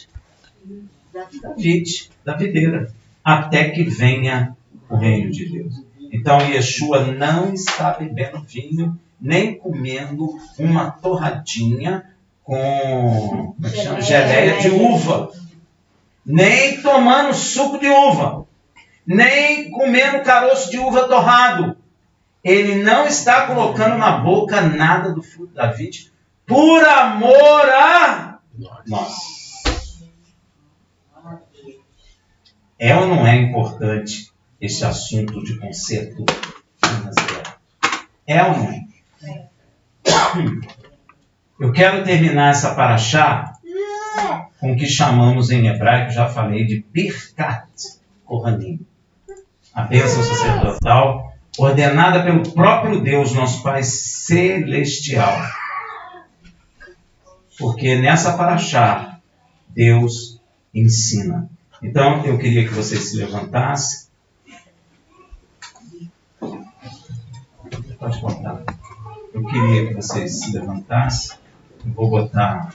[SPEAKER 1] da videira, até que venha o reino de Deus. Então Yeshua não está bebendo vinho, nem comendo uma torradinha com geleia de uva, nem tomando suco de uva, nem comendo caroço de uva torrado. Ele não está colocando na boca nada do fruto da vide, por amor a nós. É ou não é importante esse assunto de conserto financeiro? É ou não é? Eu quero terminar essa paraxá com o que chamamos em hebraico, já falei, de Birkat Kohanim. A bênção sacerdotal ordenada pelo próprio Deus, nosso Pai Celestial. Porque nessa paraxá, Deus ensina. Então, eu queria que vocês se levantassem. Pode botar. Eu queria que vocês se levantassem. Eu vou botar